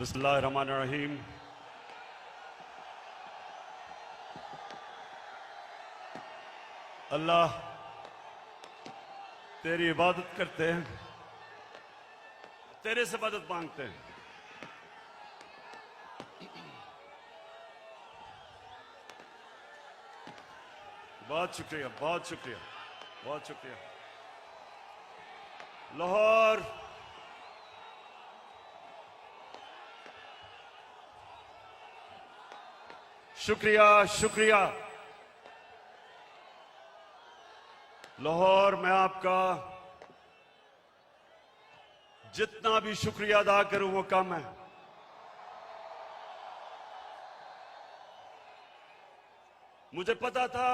बिस्मिल्लाहिर्रहमानिर्रहीम। अल्लाह तेरी इबादत करते हैं, तेरे से मदद मांगते हैं। बहुत शुक्रिया, बहुत शुक्रिया, बहुत शुक्रिया। लाहौर शुक्रिया, शुक्रिया। लाहौर मैं आपका जितना भी शुक्रिया अदा करूं वो कम है। मुझे पता था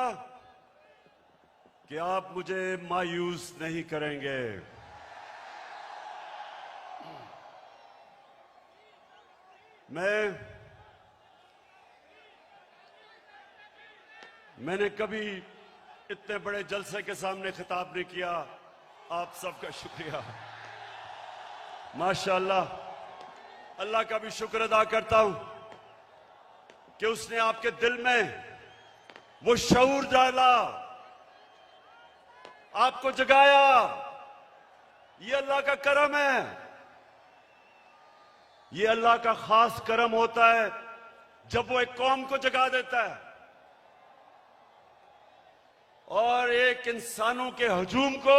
कि आप मुझे मायूस नहीं करेंगे। मैंने कभी इतने बड़े जलसे के सामने खिताब नहीं किया। आप सबका शुक्रिया। माशाअल्लाह, अल्लाह का भी शुक्र अदा करता हूं कि उसने आपके दिल में वो शऊर डाला, आपको जगाया। ये अल्लाह का करम है, ये अल्लाह का खास करम होता है जब वो एक कौम को जगा देता है और एक इंसानों के हजूम को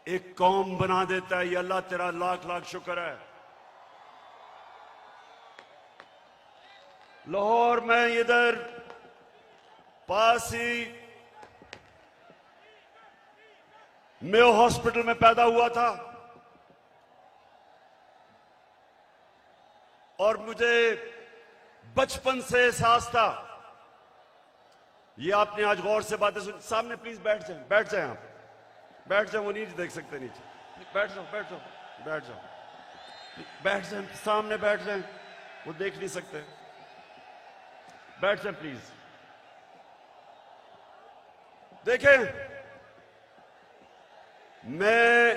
एक कौम बना देता है। ये अल्लाह तेरा लाख लाख शुक्र है। लाहौर में इधर पास ही मेयो हॉस्पिटल में पैदा हुआ था और मुझे बचपन से एहसास था। ये आपने आज गौर से बातें सुन। सामने प्लीज बैठ जाएं, बैठ जाएं, आप बैठ जाएं। वो नीचे देख सकते, नीचे बैठ जाओ, बैठ जाओ, बैठ जाओ, बैठ जाएं, सामने बैठ जाएं, वो देख नहीं सकते। बैठ जाएं प्लीज। देखें, मैं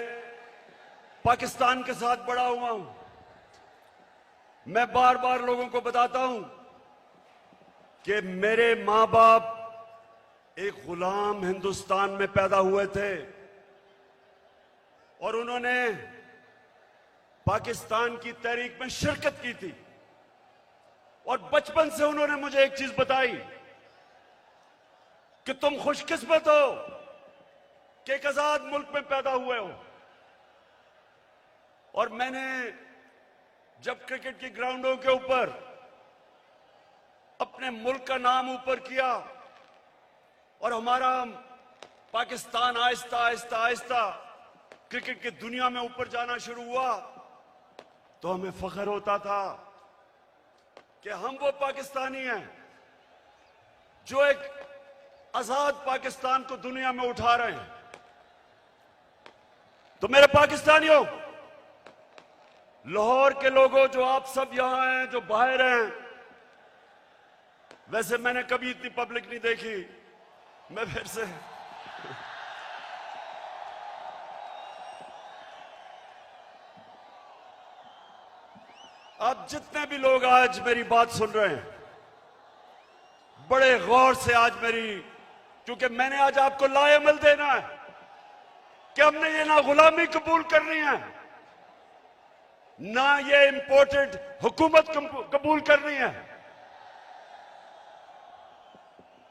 पाकिस्तान के साथ बड़ा हुआ हूं। मैं बार बार लोगों को बताता हूं कि मेरे मां बाप एक गुलाम हिंदुस्तान में पैदा हुए थे और उन्होंने पाकिस्तान की तहरीक में शिरकत की थी। और बचपन से उन्होंने मुझे एक चीज बताई कि तुम खुशकिस्मत हो कि एक आजाद मुल्क में पैदा हुए हो। और मैंने जब क्रिकेट की ग्राउंडों के ऊपर अपने मुल्क का नाम ऊपर किया और हमारा पाकिस्तान आहिस्ता आहिस्ता आहिस्ता क्रिकेट की दुनिया में ऊपर जाना शुरू हुआ, तो हमें फख्र होता था कि हम वो पाकिस्तानी हैं जो एक आजाद पाकिस्तान को दुनिया में उठा रहे हैं। तो मेरे पाकिस्तानियों, लाहौर के लोगों, जो आप सब यहां हैं, जो बाहर हैं, वैसे मैंने कभी इतनी पब्लिक नहीं देखी। मैं फिर से आप जितने भी लोग आज मेरी बात सुन रहे हैं, बड़े गौर से आज क्योंकि मैंने आज आपको लाएमल देना है कि हमने ये ना गुलामी कबूल करनी है, ना ये इंपोर्टेड हुकूमत कबूल करनी है।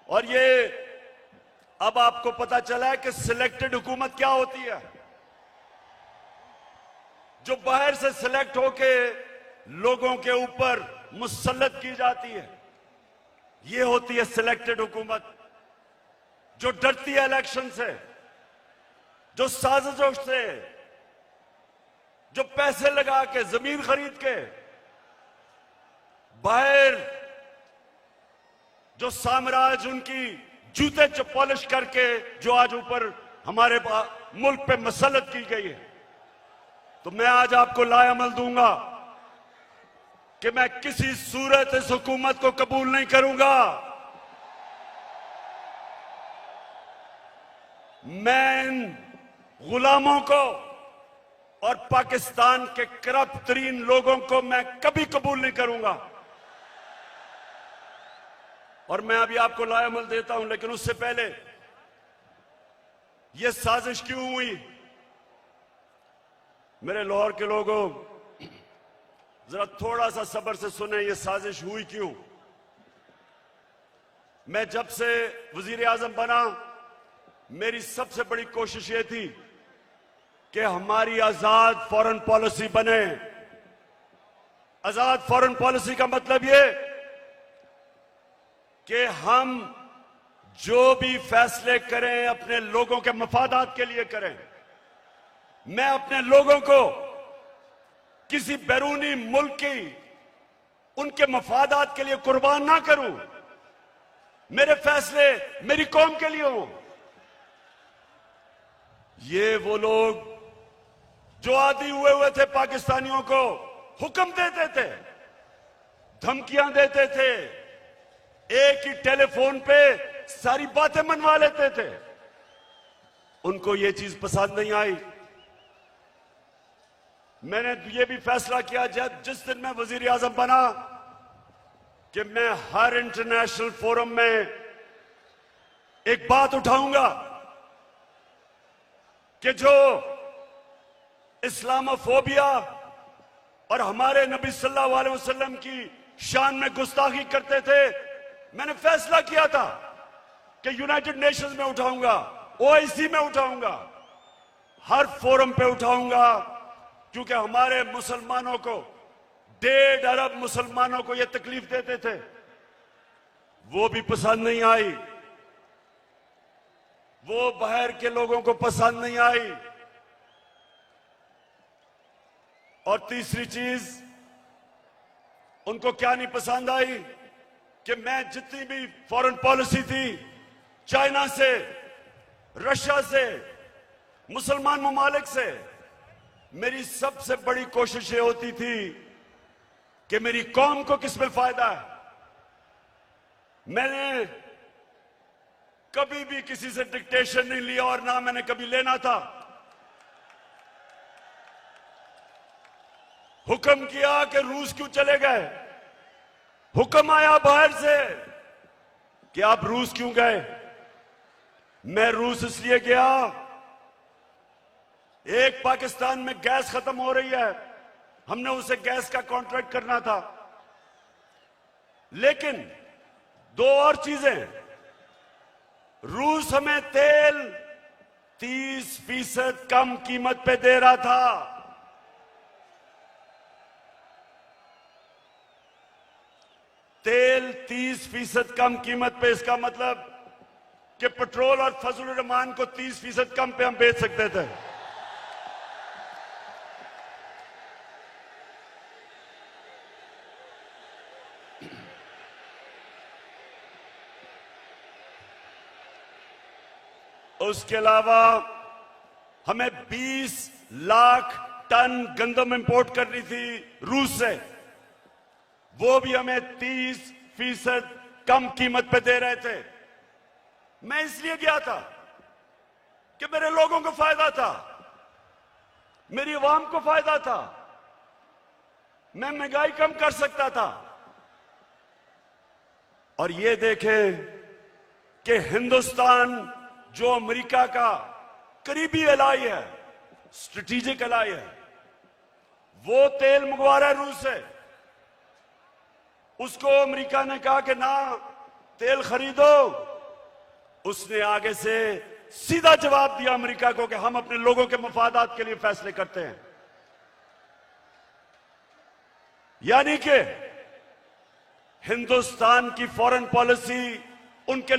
और ये अब आपको पता चला है कि सिलेक्टेड हुकूमत क्या होती है। जो बाहर से सिलेक्ट होके लोगों के ऊपर मुसल्लत की जाती है, ये होती है सिलेक्टेड हुकूमत। जो डरती है इलेक्शन से, जो साजिशों से, जो पैसे लगा के, जमीन खरीद के, बाहर जो साम्राज्य उनकी जूते पॉलिश करके जो आज ऊपर हमारे मुल्क पे मसल्लत की गई है, तो मैं आज आपको लाएमल दूंगा कि मैं किसी सूरत इस हुकूमत को कबूल नहीं करूंगा। मैं इन गुलामों को और पाकिस्तान के करप्ट तरीन लोगों को मैं कभी कबूल नहीं करूंगा। और मैं अभी आपको लाएमल देता हूं, लेकिन उससे पहले यह साजिश क्यों हुई? मेरे लाहौर के लोगों, जरा थोड़ा सा सब्र से सुने, यह साजिश हुई क्यों। मैं जब से वजीर आजम बना, मेरी सबसे बड़ी कोशिश यह थी कि हमारी आजाद फॉरेन पॉलिसी बने। आजाद फॉरेन पॉलिसी का मतलब यह कि हम जो भी फैसले करें अपने लोगों के मफादात के लिए करें। मैं अपने लोगों को किसी बैरूनी मुल्क की उनके मफादात के लिए कुर्बान ना करूं। मेरे फैसले मेरी कौम के लिए हों। ये वो लोग जो आदी हुए थे पाकिस्तानियों को हुक्म देते थे, धमकियां देते थे, एक ही टेलीफोन पे सारी बातें मनवा लेते थे, उनको ये चीज पसंद नहीं आई। मैंने ये भी फैसला किया जिस दिन मैं वजीर आजम बना कि मैं हर इंटरनेशनल फोरम में एक बात उठाऊंगा कि जो इस्लामोफोबिया और हमारे नबी सल्लल्लाहु अलैहि वसल्लम की शान में गुस्ताखी करते थे, मैंने फैसला किया था कि यूनाइटेड नेशंस में उठाऊंगा, ओआईसी में उठाऊंगा, हर फोरम पे उठाऊंगा, क्योंकि हमारे मुसलमानों को 1.5 अरब मुसलमानों को यह तकलीफ देते थे, वो भी पसंद नहीं आई, वो बाहर के लोगों को पसंद नहीं आई। और तीसरी चीज उनको क्या नहीं पसंद आई कि मैं जितनी भी फॉरेन पॉलिसी थी, चाइना से, रशिया से, मुसलमान ममालिक से, मेरी सबसे बड़ी कोशिश ये होती थी कि मेरी कौम को किसमें फायदा है। मैंने कभी भी किसी से डिक्टेशन नहीं लिया और ना मैंने कभी लेना था। हुक्म किया कि रूस क्यों चले गए, हुक्म आया बाहर से कि आप रूस क्यों गए। मैं रूस इसलिए गया, एक पाकिस्तान में गैस खत्म हो रही है, हमने उसे गैस का कॉन्ट्रैक्ट करना था, लेकिन 2 और चीजें, रूस हमें तेल 30% कम कीमत पे दे रहा था। तेल 30% कम कीमत पे, इसका मतलब कि पेट्रोल और फजल रहमान को 30% कम पे हम बेच सकते थे। उसके अलावा हमें 20 लाख टन गंदम इंपोर्ट करनी थी रूस से, वो भी हमें 30% कम कीमत पे दे रहे थे। मैं इसलिए गया था कि मेरे लोगों को फायदा था, मेरी आवाम को फायदा था, मैं महंगाई कम कर सकता था। और ये देखें कि हिंदुस्तान जो अमेरिका का करीबी एलाई है, स्ट्रेटेजिक एलाई है, वो तेल मंगवा रहा है रूस से। उसको अमेरिका ने कहा कि ना तेल खरीदो, उसने आगे से सीधा जवाब दिया अमेरिका को कि हम अपने लोगों के मफादात के लिए फैसले करते हैं। यानी कि हिंदुस्तान की फॉरेन पॉलिसी उनके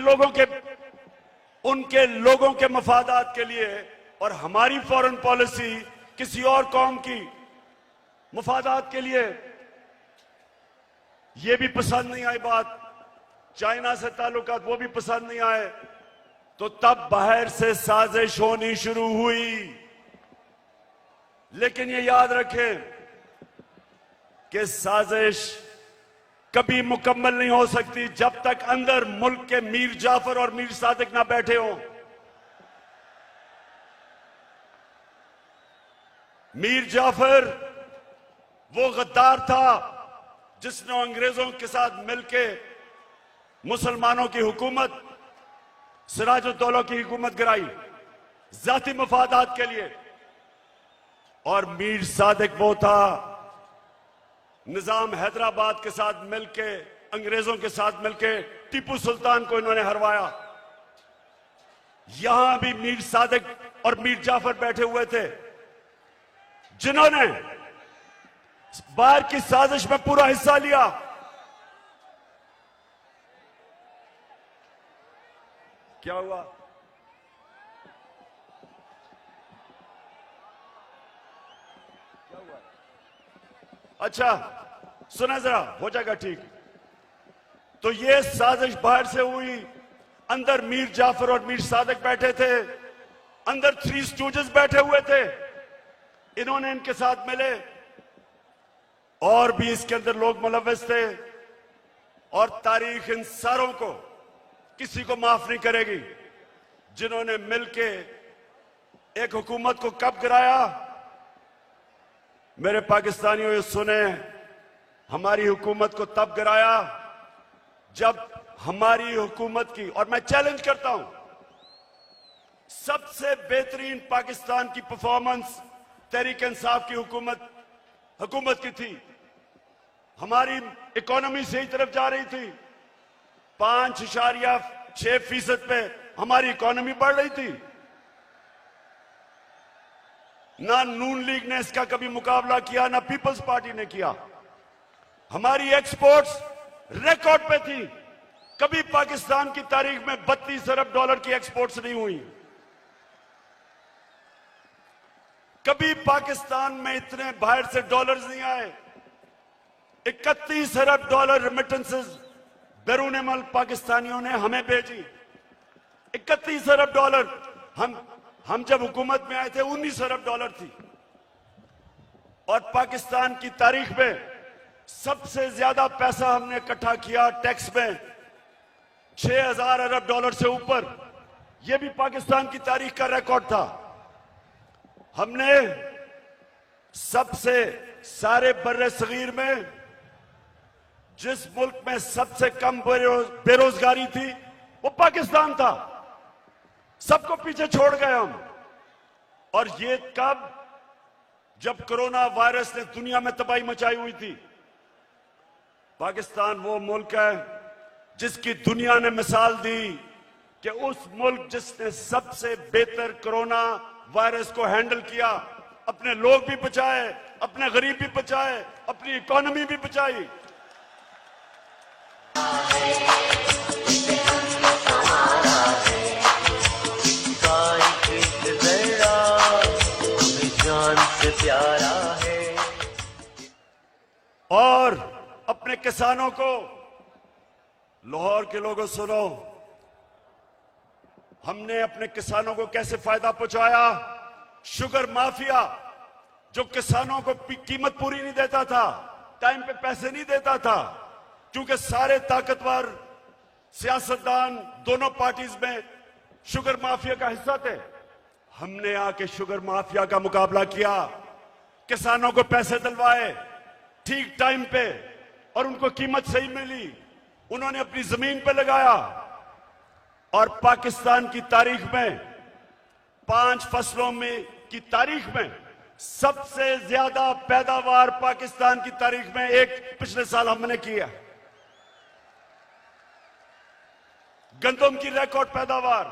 लोगों के मफादात के लिए, और हमारी फॉरेन पॉलिसी किसी और कौम की मफादात के लिए। यह भी पसंद नहीं आई बात, चाइना से ताल्लुकात वो भी पसंद नहीं आए, तो तब बाहर से साजिश होनी शुरू हुई। लेकिन ये याद रखें कि साजिश कभी मुकम्मल नहीं हो सकती जब तक अंदर मुल्क के मीर जाफर और मीर सादिक ना बैठे हों। मीर जाफर वो गद्दार था जिसने अंग्रेजों के साथ मिलके मुसलमानों की हुकूमत, सिराजुद्दौला की हुकूमत गिराई जाती मफादात के लिए। और मीर सादिक वो था निजाम हैदराबाद के साथ मिलके, अंग्रेजों के साथ मिलके टीपू सुल्तान को इन्होंने हरवाया। यहां भी मीर सादिक और मीर जाफर बैठे हुए थे जिन्होंने बाहर की साजिश में पूरा हिस्सा लिया। क्या हुआ? अच्छा सुना जरा, हो जाएगा ठीक। तो ये साजिश बाहर से हुई, अंदर मीर जाफर और मीर सादिक बैठे थे, अंदर थ्री स्टूजेस बैठे हुए थे, इन्होंने इनके साथ मिले। और भी इसके अंदर लोग मुलव्वस थे। और तारीख इन सारों को किसी को माफ नहीं करेगी जिन्होंने मिलके एक हुकूमत को कब गिराया। मेरे पाकिस्तानियों ये सुने, हमारी हुकूमत को तब गिराया जब हमारी हुकूमत की, और मैं चैलेंज करता हूं, सबसे बेहतरीन पाकिस्तान की परफॉर्मेंस तहरीक इंसाफ की हुकूमत की थी। हमारी इकोनॉमी सही तरफ जा रही थी, 5.6% पे हमारी इकोनॉमी बढ़ रही थी। ना नून लीग ने इसका कभी मुकाबला किया, ना पीपल्स पार्टी ने किया। हमारी एक्सपोर्ट्स रिकॉर्ड पे थी। कभी पाकिस्तान की तारीख में 32 अरब डॉलर की एक्सपोर्ट्स नहीं हुई। कभी पाकिस्तान में इतने बाहर से डॉलर्स नहीं आए। 31 अरब डॉलर रेमिटेंसेस बैरून मुल्क पाकिस्तानियों ने हमें भेजी। 31 अरब डॉलर। हम जब हुकूमत में आए थे 19 अरब डॉलर थी। और पाकिस्तान की तारीख में सबसे ज्यादा पैसा हमने इकट्ठा किया टैक्स में, 6000 अरब डॉलर से ऊपर। यह भी पाकिस्तान की तारीख का रिकॉर्ड था। हमने सबसे सारे बर्रे सगीर में जिस मुल्क में सबसे कम बेरोजगारी थी वो पाकिस्तान था। सबको पीछे छोड़ गए हम। और ये कब? जब कोरोना वायरस ने दुनिया में तबाही मचाई हुई थी। पाकिस्तान वो मुल्क है जिसकी दुनिया ने मिसाल दी कि उस मुल्क जिसने सबसे बेहतर कोरोना वायरस को हैंडल किया, अपने लोग भी बचाए, अपने गरीब भी बचाए, अपनी इकोनॉमी भी बचाई। और अपने किसानों को, लाहौर के लोगों सुनो, हमने अपने किसानों को कैसे फायदा पहुंचाया। शुगर माफिया जो किसानों को कीमत पूरी नहीं देता था, टाइम पे पैसे नहीं देता था, क्योंकि सारे ताकतवर सियासतदान दोनों पार्टीज में शुगर माफिया का हिस्सा थे। हमने आके शुगर माफिया का मुकाबला किया, किसानों को पैसे दिलवाए ठीक टाइम पे, और उनको कीमत सही मिली। उन्होंने अपनी जमीन पे लगाया। और पाकिस्तान की तारीख में 5 फसलों में की तारीख में सबसे ज्यादा पैदावार पाकिस्तान की तारीख में एक पिछले साल हमने किया। गंदम की रिकॉर्ड पैदावार,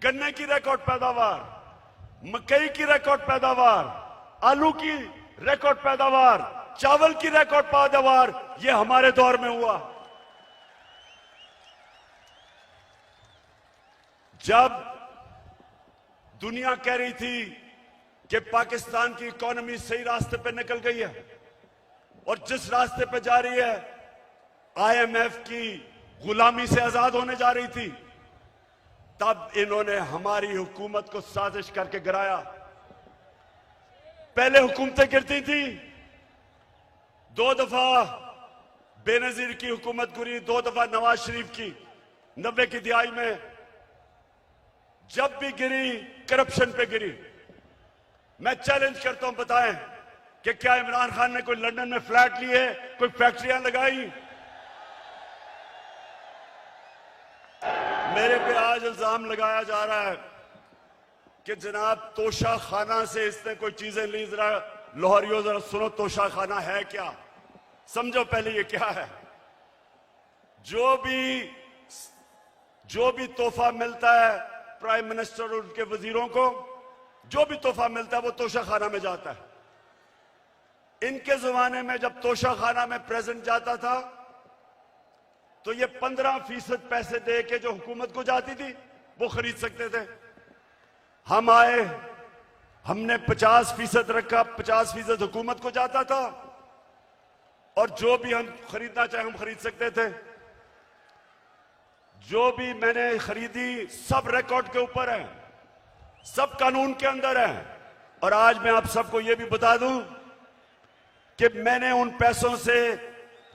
गन्ने की रिकॉर्ड पैदावार, मकई की रिकॉर्ड पैदावार, आलू की रिकॉर्ड पैदावार, चावल की रिकॉर्ड पैदावार, यह हमारे दौर में हुआ। जब दुनिया कह रही थी कि पाकिस्तान की इकोनॉमी सही रास्ते पे निकल गई है और जिस रास्ते पे जा रही है आईएमएफ की गुलामी से आजाद होने जा रही थी, तब इन्होंने हमारी हुकूमत को साजिश करके गिराया। पहले हुकूमतें गिरती थी, 2 दफा बेनजीर की हुकूमत गिरी, 2 दफा नवाज शरीफ की 90 की दिहाई में। जब भी गिरी करप्शन पे गिरी। मैं चैलेंज करता हूं, बताएं कि क्या इमरान खान ने कोई लंदन में फ्लैट लिए, कोई फैक्ट्रियां लगाई? मेरे पे आज इल्जाम लगाया जा रहा है कि जनाब तोशा खाना से इसने कोई चीजें ली। जरा लाहौरियों जरा सुनो, तोशा खाना है क्या? समझो पहले ये क्या है। जो भी तोहफा मिलता है प्राइम मिनिस्टर और उनके वजीरों को, जो भी तोहफा मिलता है वो तोशा खाना में जाता है। इनके जमाने में जब तोशा खाना में प्रेजेंट जाता था तो ये 15% पैसे दे के जो हुकूमत को जाती थी वो खरीद सकते थे। हम आए, हमने 50% रखा, 50% हुकूमत को जाता था और जो भी हम खरीदना चाहे हम खरीद सकते थे। जो भी मैंने खरीदी सब रिकॉर्ड के ऊपर है, सब कानून के अंदर है। और आज मैं आप सबको यह भी बता दूं कि मैंने उन पैसों से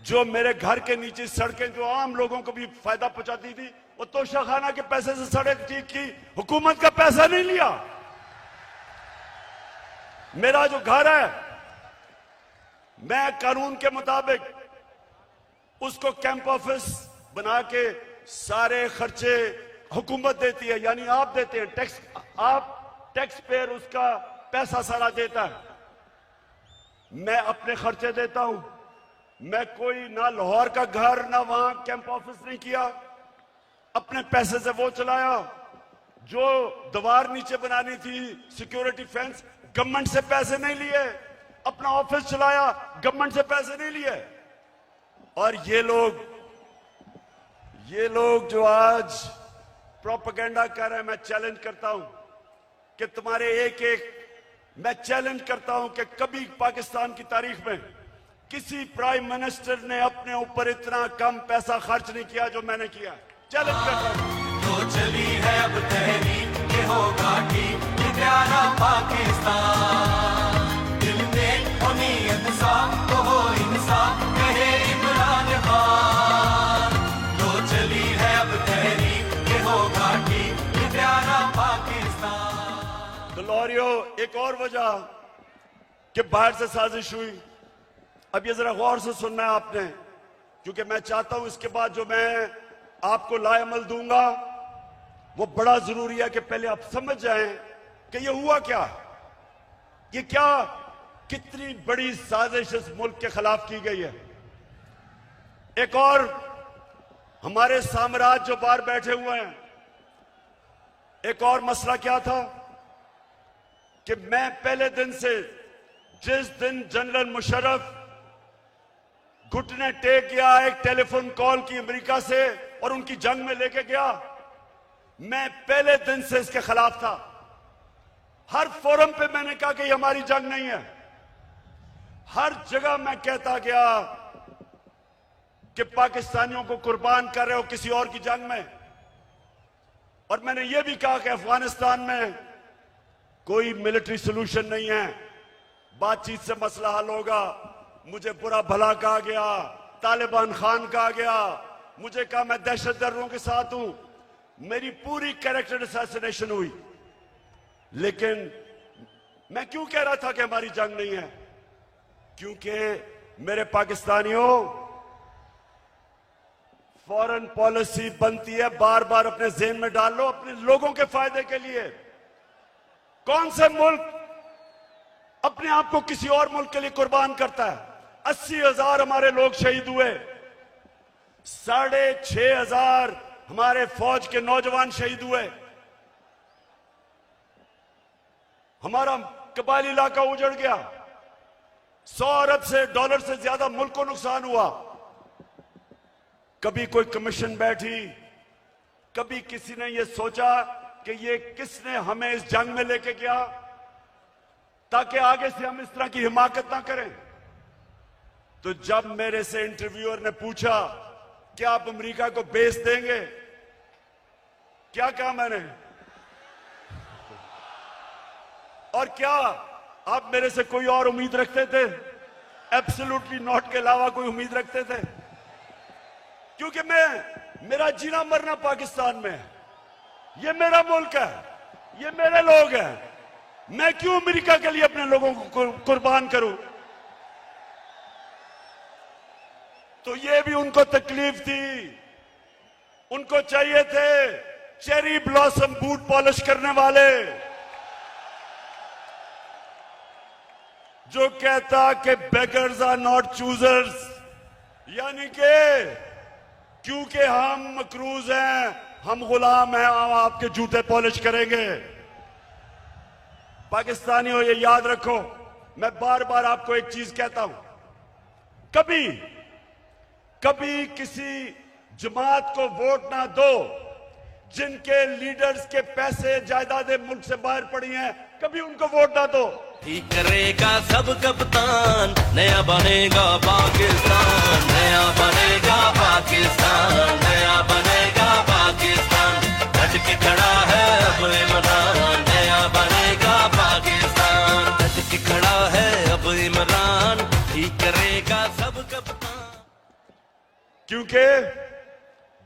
जो मेरे घर के नीचे सड़कें जो आम लोगों को भी फायदा पहुंचाती थी, वो तोशा खाना के पैसे से सड़क ठीक की, हुकूमत का पैसा नहीं लिया। मेरा जो घर है मैं कानून के मुताबिक उसको कैंप ऑफिस बना के सारे खर्चे हुकूमत देती है, यानी आप देते हैं टैक्स, आप टैक्स पेयर उसका पैसा सारा देता है। मैं अपने खर्चे देता हूं। मैं कोई ना लाहौर का घर ना वहां कैंप ऑफिस नहीं किया, अपने पैसे से वो चलाया। जो दीवार नीचे बनानी थी सिक्योरिटी फेंस, गवर्नमेंट से पैसे नहीं लिए, अपना ऑफिस चलाया, गवर्नमेंट से पैसे नहीं लिए। और ये लोग जो आज प्रोपेगेंडा कर रहे हैं, मैं चैलेंज करता हूं कि मैं चैलेंज करता हूं कि कभी पाकिस्तान की तारीख में किसी प्राइम मिनिस्टर ने अपने ऊपर इतना कम पैसा खर्च नहीं किया जो मैंने किया। चैलेंज करता हूं। तो चली है अब तहरीक, ये होगा ठीक, ये प्यारा पाकिस्तान। दिल में हो नीयत साफ, तो हो इंसाफ, कहे इमरान खान। तो चली है अब तहरीक, ये होगा ठीक, ये प्यारा पाकिस्तान। तो लाहौरियों, एक और वजह कि बाहर से साजिश हुई, अब ये जरा गौर से सुनना है आपने, क्योंकि मैं चाहता हूं इसके बाद जो मैं आपको लाएमल दूंगा वो बड़ा जरूरी है कि पहले आप समझ जाएं कि ये हुआ क्या, ये क्या, कितनी बड़ी साजिश इस मुल्क के खिलाफ की गई है। एक और हमारे साम्राज्य जो बाहर बैठे हुए हैं, एक और मसला क्या था कि मैं पहले दिन से, जिस दिन जनरल मुशर्रफ घुटने टेक गया एक टेलीफोन कॉल की अमेरिका से और उनकी जंग में लेके गया, मैं पहले दिन से इसके खिलाफ था। हर फोरम पे मैंने कहा कि ये हमारी जंग नहीं है। हर जगह मैं कहता गया कि पाकिस्तानियों को कुर्बान कर रहे हो किसी और की जंग में। और मैंने ये भी कहा कि अफगानिस्तान में कोई मिलिट्री सोल्यूशन नहीं है, बातचीत से मसला हल होगा। मुझे बुरा भला कहा गया, तालिबान खान कहा गया, मुझे कहा मैं दहशतगर्दों के साथ हूं, मेरी पूरी कैरेक्टर असैसिनेशन हुई। लेकिन मैं क्यों कह रहा था कि हमारी जंग नहीं है? क्योंकि मेरे पाकिस्तानियों, फॉरेन पॉलिसी बनती है, बार बार अपने ज़हन में डाल लो, अपने लोगों के फायदे के लिए। कौन से मुल्क अपने आप को किसी और मुल्क के लिए कुर्बान करता है? 80,000 हमारे लोग शहीद हुए, 6,500 हमारे फौज के नौजवान शहीद हुए, हमारा कबायली इलाका उजड़ गया, 100 अरब से डॉलर से ज्यादा मुल्क को नुकसान हुआ। कभी कोई कमीशन बैठी, कभी किसी ने यह सोचा कि ये किसने हमें इस जंग में लेके गया ताकि आगे से हम इस तरह की हिमाकत ना करें। तो जब मेरे से इंटरव्यूअर ने पूछा कि आप अमेरिका को बेस देंगे, क्या कहा मैंने? और क्या आप मेरे से कोई और उम्मीद रखते थे? एब्सोल्युटली नॉट के अलावा कोई उम्मीद रखते थे? क्योंकि मेरा जीना मरना पाकिस्तान में है, ये मेरा मुल्क है, ये मेरे लोग हैं। मैं क्यों अमेरिका के लिए अपने लोगों को कुर्बान करूं? तो ये भी उनको तकलीफ थी। उनको चाहिए थे चेरी ब्लॉसम बूट पॉलिश करने वाले, जो कहता कि बेगर्स आर नॉट चूजर्स, यानी कि क्योंकि हम मकरूज हैं, हम गुलाम हैं, हम आपके जूते पॉलिश करेंगे। पाकिस्तानियों, ये याद रखो, मैं बार बार आपको एक चीज कहता हूं, कभी किसी जमात को वोट ना दो जिनके लीडर्स के पैसे जायदादें मुल्क से बाहर पड़ी हैं, कभी उनको वोट ना दो। ठीक करेगा सब कप्तान, नया बनेगा पाकिस्तान, नया बनेगा पाकिस्तान, नया बनेगा पाकिस्तान। डट के खड़ा है अब इमरान, नया बनेगा पाकिस्तान। डट के खड़ा है अब इमरान, ठीक करेगा सब कप्तान। क्योंकि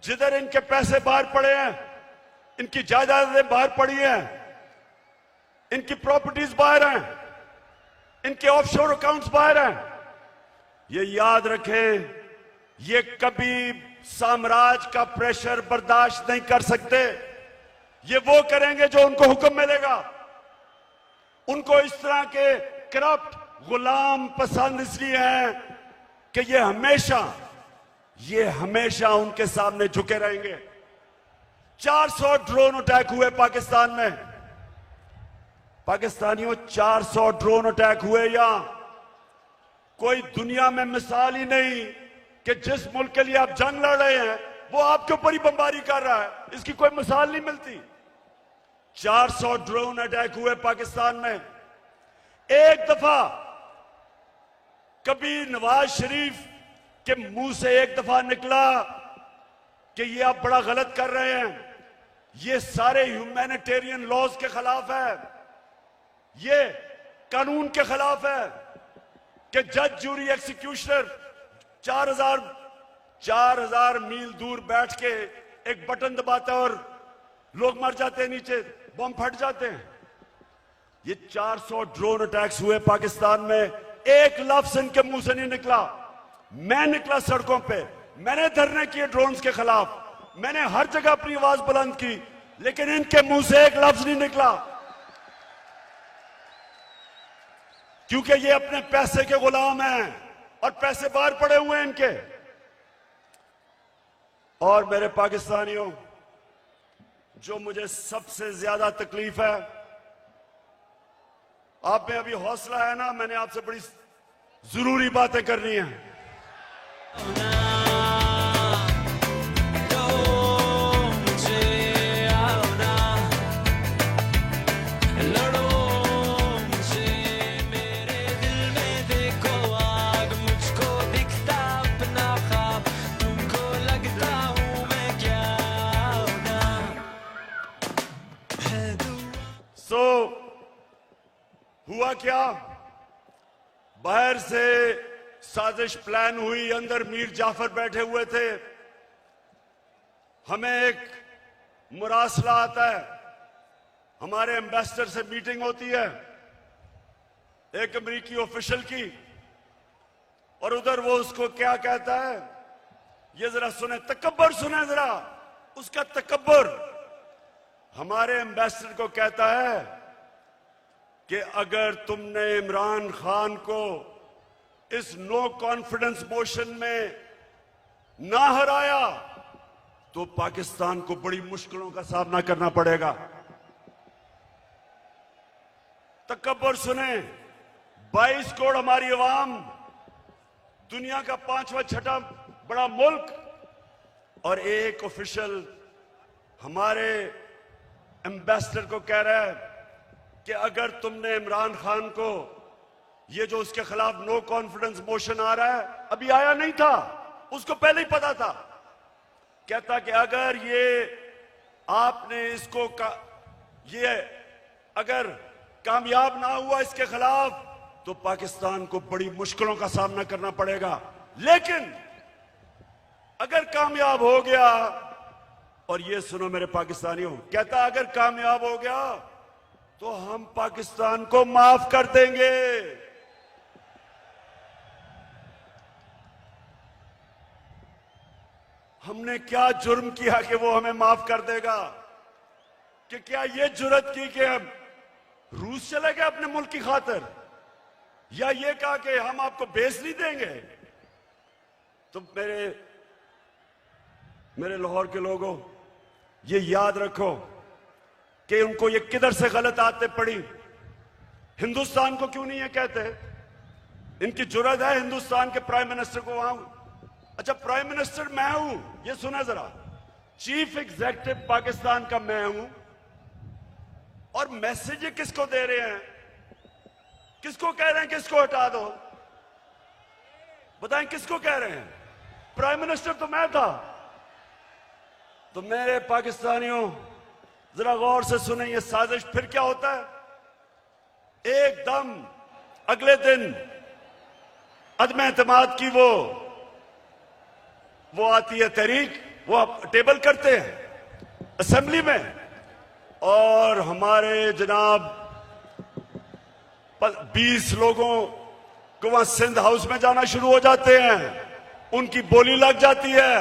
जिधर इनके पैसे बाहर पड़े हैं, इनकी जायदादें बाहर पड़ी हैं, इनकी प्रॉपर्टीज बाहर हैं, इनके ऑफशोर अकाउंट्स बाहर हैं, ये याद रखें, ये कभी साम्राज्य का प्रेशर बर्दाश्त नहीं कर सकते। ये वो करेंगे जो उनको हुक्म मिलेगा। उनको इस तरह के करप्ट गुलाम पसंद इसलिए हैं कि ये हमेशा उनके सामने झुके रहेंगे। 400 ड्रोन अटैक हुए पाकिस्तान में। पाकिस्तानियों, 400 ड्रोन अटैक हुए यहां। कोई दुनिया में मिसाल ही नहीं कि जिस मुल्क के लिए आप जंग लड़ रहे हैं वो आपके ऊपर ही बमबारी कर रहा है, इसकी कोई मिसाल नहीं मिलती। 400 ड्रोन अटैक हुए पाकिस्तान में। एक दफा कभी नवाज शरीफ के मुंह से एक दफा निकला कि ये आप बड़ा गलत कर रहे हैं, ये सारे ह्यूमैनिटेरियन लॉज के खिलाफ है, ये कानून के खिलाफ है कि जज, जूरी, एक्सिक्यूशनर 4000 मील दूर बैठ के एक बटन दबाता है और लोग मर जाते हैं, नीचे बम फट जाते हैं। ये 400 ड्रोन अटैक्स हुए पाकिस्तान में। एक लफ्ज इनके मुंह से नहीं निकला। मैं निकला सड़कों पे, मैंने धरने किए ड्रोन्स के खिलाफ, मैंने हर जगह अपनी आवाज बुलंद की, लेकिन इनके मुंह से एक लफ्ज नहीं निकला, क्योंकि ये अपने पैसे के गुलाम हैं और पैसे बाहर पड़े हुए हैं इनके। और मेरे पाकिस्तानियों, जो मुझे सबसे ज्यादा तकलीफ है, आप में अभी हौसला है ना, मैंने आपसे बड़ी जरूरी बातें करनी है। हुआ क्या, बाहर से साजिश प्लान हुई, अंदर मीर जाफर बैठे हुए थे। हमें एक मुरासला आता है, हमारे एम्बेसडर से मीटिंग होती है एक अमेरिकी ऑफिशियल की, और उधर वो उसको क्या कहता है, ये जरा सुने, तकब्बर सुने जरा, उसका तकब्बर। हमारे एम्बेसडर को कहता है कि अगर तुमने इमरान खान को इस नो कॉन्फिडेंस मोशन में ना हराया तो पाकिस्तान को बड़ी मुश्किलों का सामना करना पड़ेगा। तकब्बर सुने, 22 करोड़ हमारी आवाम, दुनिया का 5वां छठा बड़ा मुल्क, और एक ऑफिशियल हमारे एम्बेसडर को कह रहा है कि अगर तुमने इमरान खान को, ये जो उसके खिलाफ नो कॉन्फिडेंस मोशन आ रहा है, अभी आया नहीं था, उसको पहले ही पता था, कहता कि अगर ये आपने इसको ये अगर कामयाब ना हुआ इसके खिलाफ तो पाकिस्तान को बड़ी मुश्किलों का सामना करना पड़ेगा। लेकिन अगर कामयाब हो गया, और ये सुनो मेरे पाकिस्तानियों, कहता अगर कामयाब हो गया तो हम पाकिस्तान को माफ कर देंगे। हमने क्या जुर्म किया कि वो हमें माफ कर देगा? कि क्या ये जुर्रत की कि हम रूस चले गए अपने मुल्क की खातिर, या ये कहा कि हम आपको बेस नहीं देंगे? तो मेरे लाहौर के लोगों, ये याद रखो कि उनको ये किधर से गलत आदतें पड़ी। हिंदुस्तान को क्यों नहीं ये कहते? इनकी जुर्रत है हिंदुस्तान के प्राइम मिनिस्टर को वहां, अच्छा प्राइम मिनिस्टर मैं हूं, ये सुना जरा, चीफ एग्जीक्यूटिव पाकिस्तान का मैं हूं, और मैसेज किसको दे रहे हैं? किसको कह रहे हैं किसको हटा दो? बताएं किसको कह रहे हैं? प्राइम मिनिस्टर तो मैं था। तो मेरे पाकिस्तानियों जरा गौर से सुने, ये साजिश फिर क्या होता है? एकदम अगले दिन अदम एतमाद की वो आती है तहरीक, वो आप टेबल करते हैं असेंबली में, और हमारे जनाब 20 लोगों को वहां सिंध हाउस में जाना शुरू हो जाते हैं, उनकी बोली लग जाती है,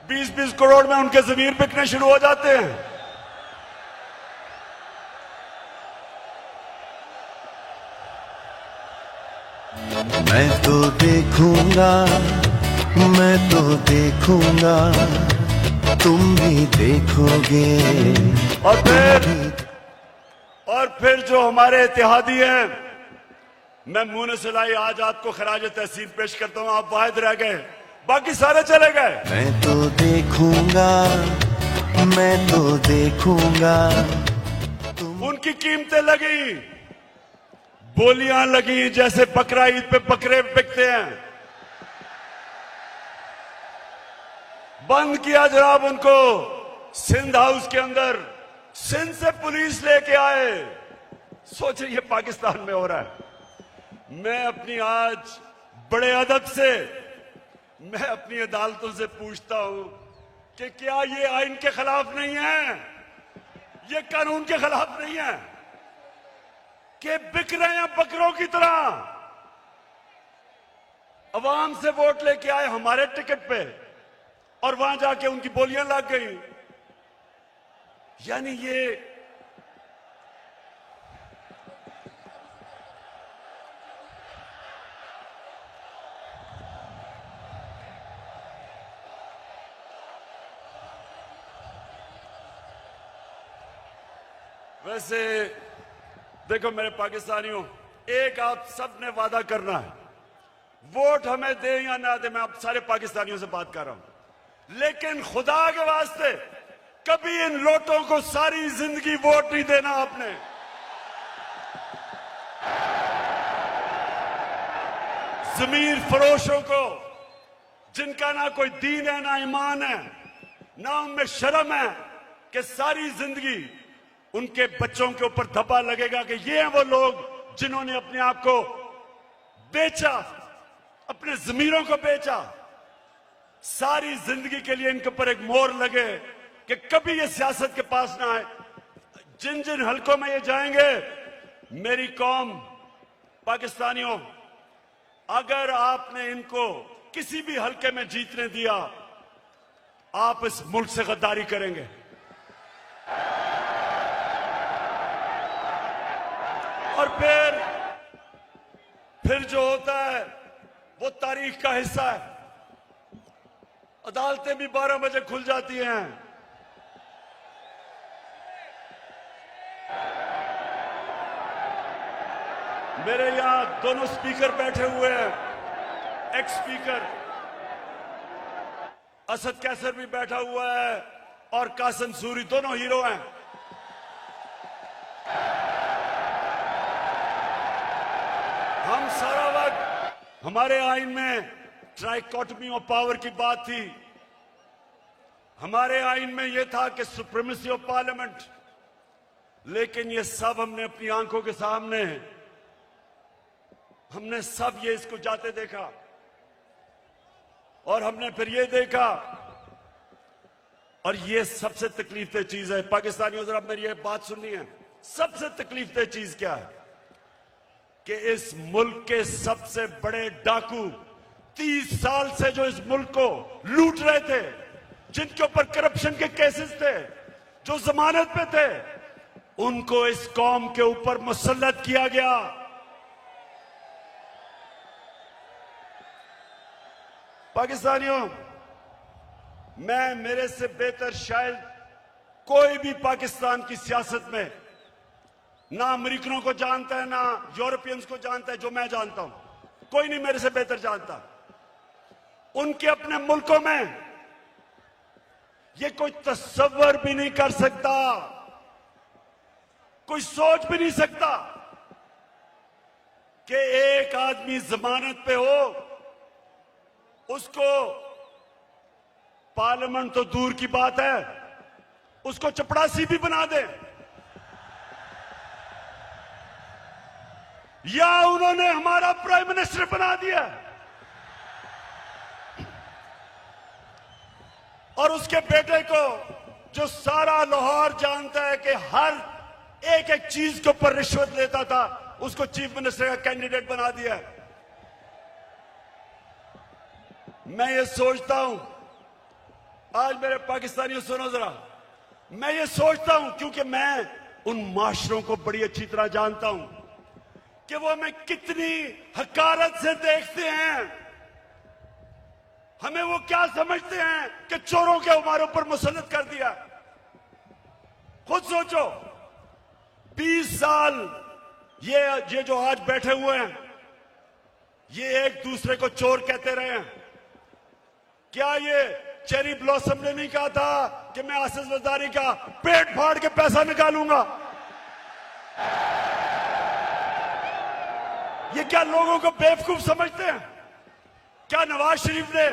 20-20 करोड़ में उनके जमीर बिकने शुरू हो जाते हैं। मैं तो देखूंगा, मैं तो देखूंगा, तुम भी देखोगे। और फिर जो हमारे इत्तेहादी हैं, मैं मुंह ने सिलाई आज आपको खराज तहसीन पेश करता हूं। आप वाहिद रह गए, बाकी सारे चले गए। मैं तो देखूंगा, मैं तो देखूंगा, उनकी कीमतें लगी, बोलियां लगी, जैसे बकरा ईद पे बकरे बिकते हैं। बंद किया जनाब उनको सिंध हाउस के अंदर, सिंध से पुलिस लेके आए। सोचिए ये पाकिस्तान में हो रहा है। मैं अपनी आज बड़े अदब से मैं अपनी अदालतों से पूछता हूं कि क्या ये आइन के खिलाफ नहीं है, ये कानून के खिलाफ नहीं है कि बिक रहे हैं बकरों की तरह? अवाम से वोट लेके आए हमारे टिकट पे, और वहां जाके उनकी बोलियां लग गई। यानी ये वैसे देखो मेरे पाकिस्तानियों, एक आप सब ने वादा करना है, वोट हमें दे या ना दे, मैं आप सारे पाकिस्तानियों से बात कर रहा हूं, लेकिन खुदा के वास्ते कभी इन लोटों को सारी जिंदगी वोट नहीं देना आपने। जमीर फरोशों को, जिनका ना कोई दीन है ना ईमान है, ना उनमें शर्म है, कि सारी जिंदगी उनके बच्चों के ऊपर धब्बा लगेगा कि ये हैं वो लोग जिन्होंने अपने आप को बेचा, अपने जमीरों को बेचा। सारी जिंदगी के लिए इनके ऊपर एक मोहर लगे कि कभी ये सियासत के पास ना आए। जिन जिन हलकों में ये जाएंगे, मेरी कौम पाकिस्तानियों, अगर आपने इनको किसी भी हलके में जीतने दिया, आप इस मुल्क से गद्दारी करेंगे। और फिर जो होता है वो तारीख का हिस्सा है। अदालतें भी 12 बजे खुल जाती हैं। मेरे यहां दोनों स्पीकर बैठे हुए हैं, एक्स स्पीकर असद कैसर भी बैठा हुआ है और कासिम सूरी, दोनों हीरो हैं। हम सारा वक्त, हमारे आइन में ट्राइकोटमी ऑफ पावर की बात थी। हमारे आइन में यह था कि सुप्रीमेसी ऑफ पार्लियामेंट, लेकिन ये सब हमने अपनी आंखों के सामने, हमने सब ये इसको जाते देखा, और हमने फिर ये देखा, और ये सबसे तकलीफ दे चीज है। पाकिस्तानियों, जरा मेरी ये बात सुननी है, सबसे तकलीफदेह चीज क्या है कि इस मुल्क के सबसे बड़े डाकू 30 साल से जो इस मुल्क को लूट रहे थे, जिनके ऊपर करप्शन के केसेस थे, जो जमानत पे थे, उनको इस कौम के ऊपर मुसल्लत किया गया। पाकिस्तानियों, मैं मेरे से बेहतर शायद कोई भी पाकिस्तान की सियासत में ना अमेरिकनों को जानता है, ना यूरोपियंस को जानता है जो मैं जानता हूं। कोई नहीं मेरे से बेहतर जानता। उनके अपने मुल्कों में ये कोई तस्वर भी नहीं कर सकता, कोई सोच भी नहीं सकता कि एक आदमी जमानत पे हो, उसको पार्लियामेंट तो दूर की बात है, उसको चपड़ासी भी बना दे, या उन्होंने हमारा प्राइम मिनिस्टर बना दिया और उसके बेटे को, जो सारा लाहौर जानता है कि हर एक एक चीज के ऊपर रिश्वत लेता था, उसको चीफ मिनिस्टर का कैंडिडेट बना दिया। मैं ये सोचता हूं, आज मेरे पाकिस्तानियों सुनो जरा, मैं ये सोचता हूं क्योंकि मैं उन माशरों को बड़ी अच्छी तरह जानता हूं कि वो हमें कितनी हकारत से देखते हैं, हमें वो क्या समझते हैं कि चोरों के हमारे ऊपर मुसल्लत कर दिया। खुद सोचो, 20 साल ये जो आज बैठे हुए हैं, ये एक दूसरे को चोर कहते रहे हैं। क्या ये चेरी ब्लॉसम ने नहीं कहा था कि मैं आसिफ जरदारी का पेट फाड़ के पैसा निकालूंगा? ये क्या लोगों को बेवकूफ समझते हैं? क्या नवाज शरीफ ने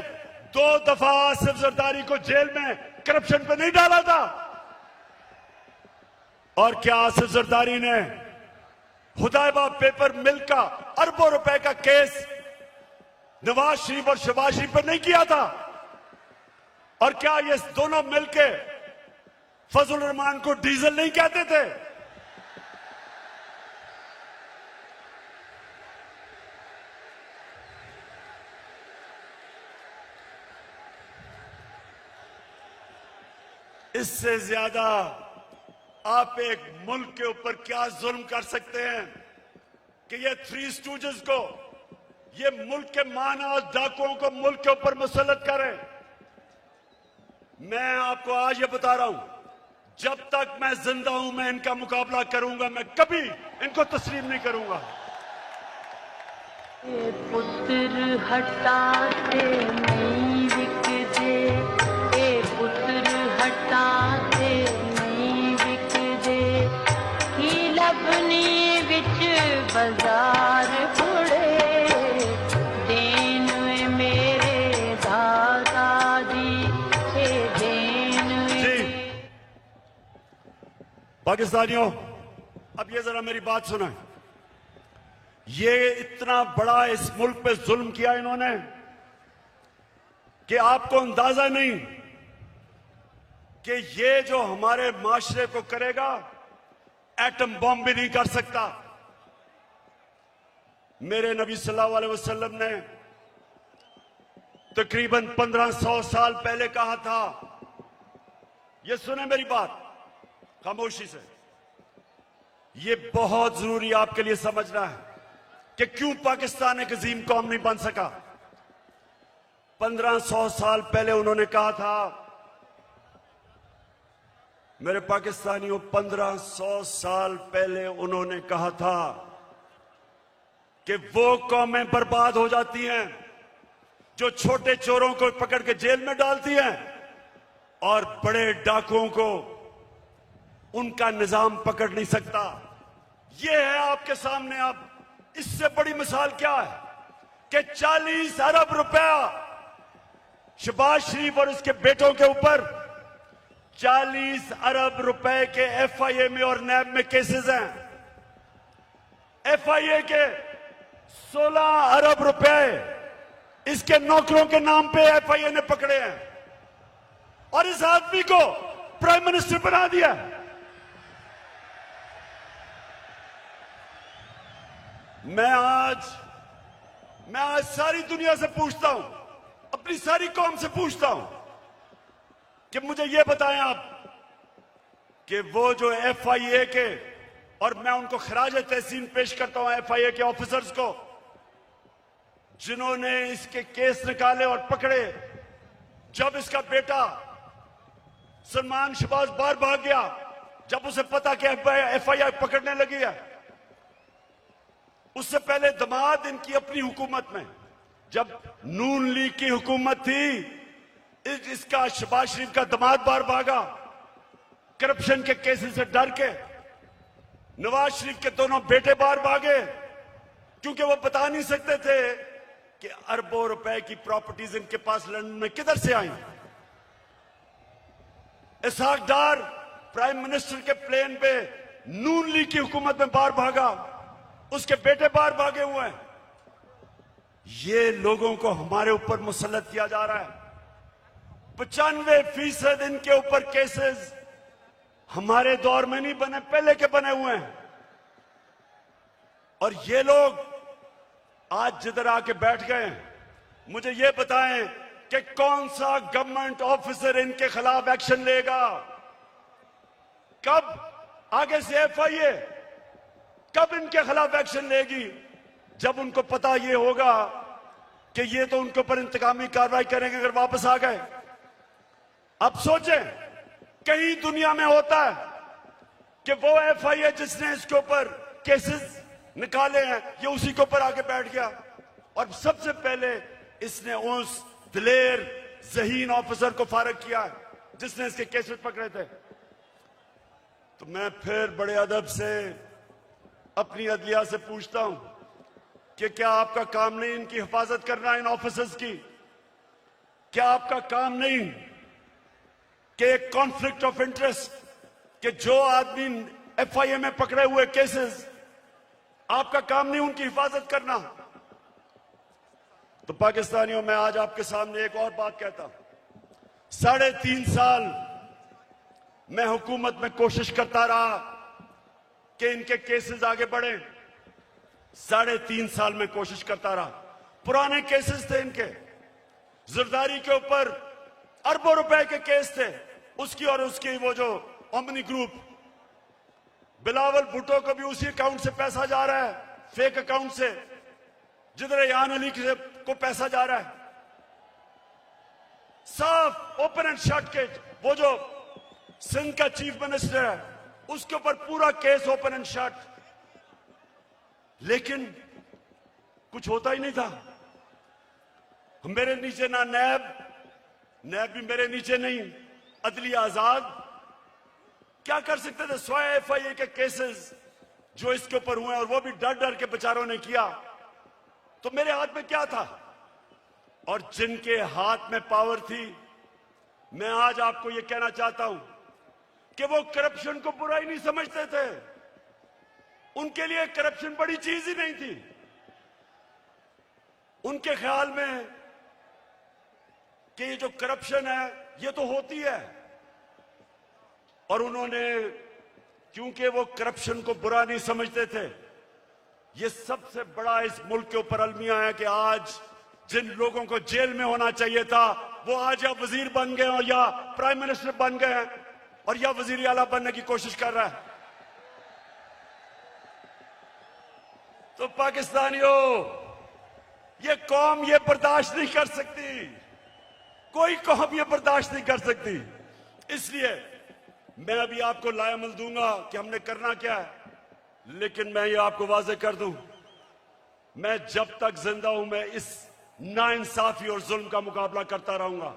2 दफा आसिफ जरदारी को जेल में करप्शन पे नहीं डाला था? और क्या आसिफ जरदारी ने हुदैबा पेपर मिल का अरबों रुपए का केस नवाज शरीफ और शहबाज शरीफ पर नहीं किया था? और क्या ये दोनों मिलके फजल रहमान को डीजल नहीं कहते थे? इससे ज्यादा आप एक मुल्क के ऊपर क्या जुल्म कर सकते हैं कि ये 3 स्टूजेस को, ये मुल्क के माना डाकुओं को मुल्क के ऊपर मुसल्लत करें। मैं आपको आज ये बता रहा हूं, जब तक मैं जिंदा हूं मैं इनका मुकाबला करूंगा, मैं कभी इनको तस्लीम नहीं करूंगा। पुत्र हटाते नहीं विकदे, पुत्र हटाते नहीं विकदे, की लबनी विच बाजार कुड़े, देन मेरे दादा दी देन। पाकिस्तानियों, अब ये जरा मेरी बात सुना। ये इतना बड़ा इस मुल्क पे जुल्म किया इन्होंने कि आपको अंदाजा नहीं कि ये जो हमारे माशरे को करेगा, एटम बॉम्ब भी नहीं कर सकता। मेरे नबी सल्लल्लाहु अलैहि वसल्लम ने तकरीबन 1500 साल पहले कहा था, ये सुने मेरी बात खामोशी से, ये बहुत जरूरी आपके लिए समझना है कि क्यों पाकिस्तान एक अजीम कौम नहीं बन सका। 1500 साल पहले उन्होंने कहा था, मेरे पाकिस्तानियों, 1500 साल पहले उन्होंने कहा था कि वो कौमें बर्बाद हो जाती हैं जो छोटे चोरों को पकड़ के जेल में डालती हैं और बड़े डाकुओं को उनका निजाम पकड़ नहीं सकता। ये है आपके सामने। अब इससे बड़ी मिसाल क्या है कि 40 अरब रुपया शहबाज शरीफ और उसके बेटों के ऊपर 40 अरब रुपए के एफआईए में और नैब में केसेस हैं। एफआईए के 16 अरब रुपए इसके नौकरों के नाम पे एफआईए ने पकड़े हैं और इस आदमी को प्राइम मिनिस्टर बना दिया। मैं आज सारी दुनिया से पूछता हूं, अपनी सारी कौम से पूछता हूं कि मुझे यह बताएं आप कि वो जो FIA के, और मैं उनको खराज तहसीन पेश करता हूं FIA के ऑफिसर्स को, जिन्होंने इसके केस निकाले और पकड़े। जब इसका बेटा सलमान शहबाज बाहर भाग गया, जब उसे पता कि FIA पकड़ने लगी है, उससे पहले दामाद इनकी अपनी हुकूमत में, जब नून लीग की हुकूमत थी, इसका शहबाज शरीफ का दामाद बाहर भागा करप्शन के केसेस से डर के। नवाज शरीफ के दोनों बेटे बाहर भागे क्योंकि वो बता नहीं सकते थे कि अरबों रुपए की प्रॉपर्टीज इनके पास लंदन में किधर से आई। इसहाक डार प्राइम मिनिस्टर के प्लेन पे नून लीग की हुकूमत में बाहर भागा, उसके बेटे बाहर भागे हुए हैं। ये लोगों को हमारे ऊपर मुसल्लत किया जा रहा है। 95% इनके ऊपर केसेस हमारे दौर में नहीं बने, पहले के बने हुए हैं। और ये लोग आज जिधर आके बैठ गए हैं, मुझे ये बताएं कि कौन सा गवर्नमेंट ऑफिसर इनके खिलाफ एक्शन लेगा? कब आगे से FIA कब इनके खिलाफ एक्शन लेगी? जब उनको पता ये होगा कि ये तो उनके ऊपर इंतकामी कार्रवाई करेंगे अगर वापस आ गए। अब सोचें, कहीं दुनिया में होता है कि वो FIA जिसने इसके ऊपर केसेस निकाले हैं, ये उसी के ऊपर आके बैठ गया और सबसे पहले इसने उस दिलेर ज़हीन ऑफिसर को फारग किया जिसने इसके केसेस पकड़े थे। तो मैं फिर बड़े अदब से अपनी अदलिया से पूछता हूं कि क्या आपका काम नहीं इनकी हिफाजत करना, इन ऑफिसर्स की? क्या आपका काम नहीं कि एक कॉन्फ्लिक्ट ऑफ इंटरेस्ट, कि जो आदमी FIA में पकड़े हुए केसेस, आपका काम नहीं उनकी हिफाजत करना? तो पाकिस्तानियों, मैं आज आपके सामने एक और बात कहता हूं। 3.5 साल मैं हुकूमत में कोशिश करता रहा कि इनके केसेस आगे बढ़े। 3.5 साल में कोशिश करता रहा। पुराने केसेस थे इनके, जरदारी के ऊपर अरबों रुपए के केस थे, उसकी और उसकी वो जो ओमनी ग्रुप, बिलावल भुट्टो को भी उसी अकाउंट से पैसा जा रहा है, फेक अकाउंट से, जिधर रेहान अली को पैसा जा रहा है। साफ ओपन एंड शट केस, वो जो सिंध का चीफ मिनिस्टर है उसके ऊपर पूरा केस ओपन एंड शट, लेकिन कुछ होता ही नहीं था। मेरे नीचे ना नैब भी मेरे नीचे नहीं, अदलिया आजाद। क्या कर सकते थे? स्वयं FIA के केसेस जो इसके ऊपर हुए और वो भी डर डर के बेचारों ने किया, तो मेरे हाथ में क्या था? और जिनके हाथ में पावर थी, मैं आज आपको यह कहना चाहता हूं कि वो करप्शन को बुराई नहीं समझते थे। उनके लिए करप्शन बड़ी चीज ही नहीं थी। उनके ख्याल में कि ये जो करप्शन है ये तो होती है, और उन्होंने, क्योंकि वो करप्शन को बुरा नहीं समझते थे, ये सबसे बड़ा इस मुल्क के ऊपर अलमिया है कि आज जिन लोगों को जेल में होना चाहिए था वो आज या वजीर बन गए और या प्राइम मिनिस्टर बन गए हैं और या वजीर आला बनने की कोशिश कर रहा है। तो पाकिस्तानियों, ये कौम ये बर्दाश्त नहीं कर सकती, कोई कौम ये बर्दाश्त नहीं कर सकती। इसलिए मैं अभी आपको लायमल दूंगा कि हमने करना क्या है, लेकिन मैं ये आपको वाज़ेह कर दूं, मैं जब तक जिंदा हूं मैं इस नाइंसाफी और जुल्म का मुकाबला करता रहूंगा।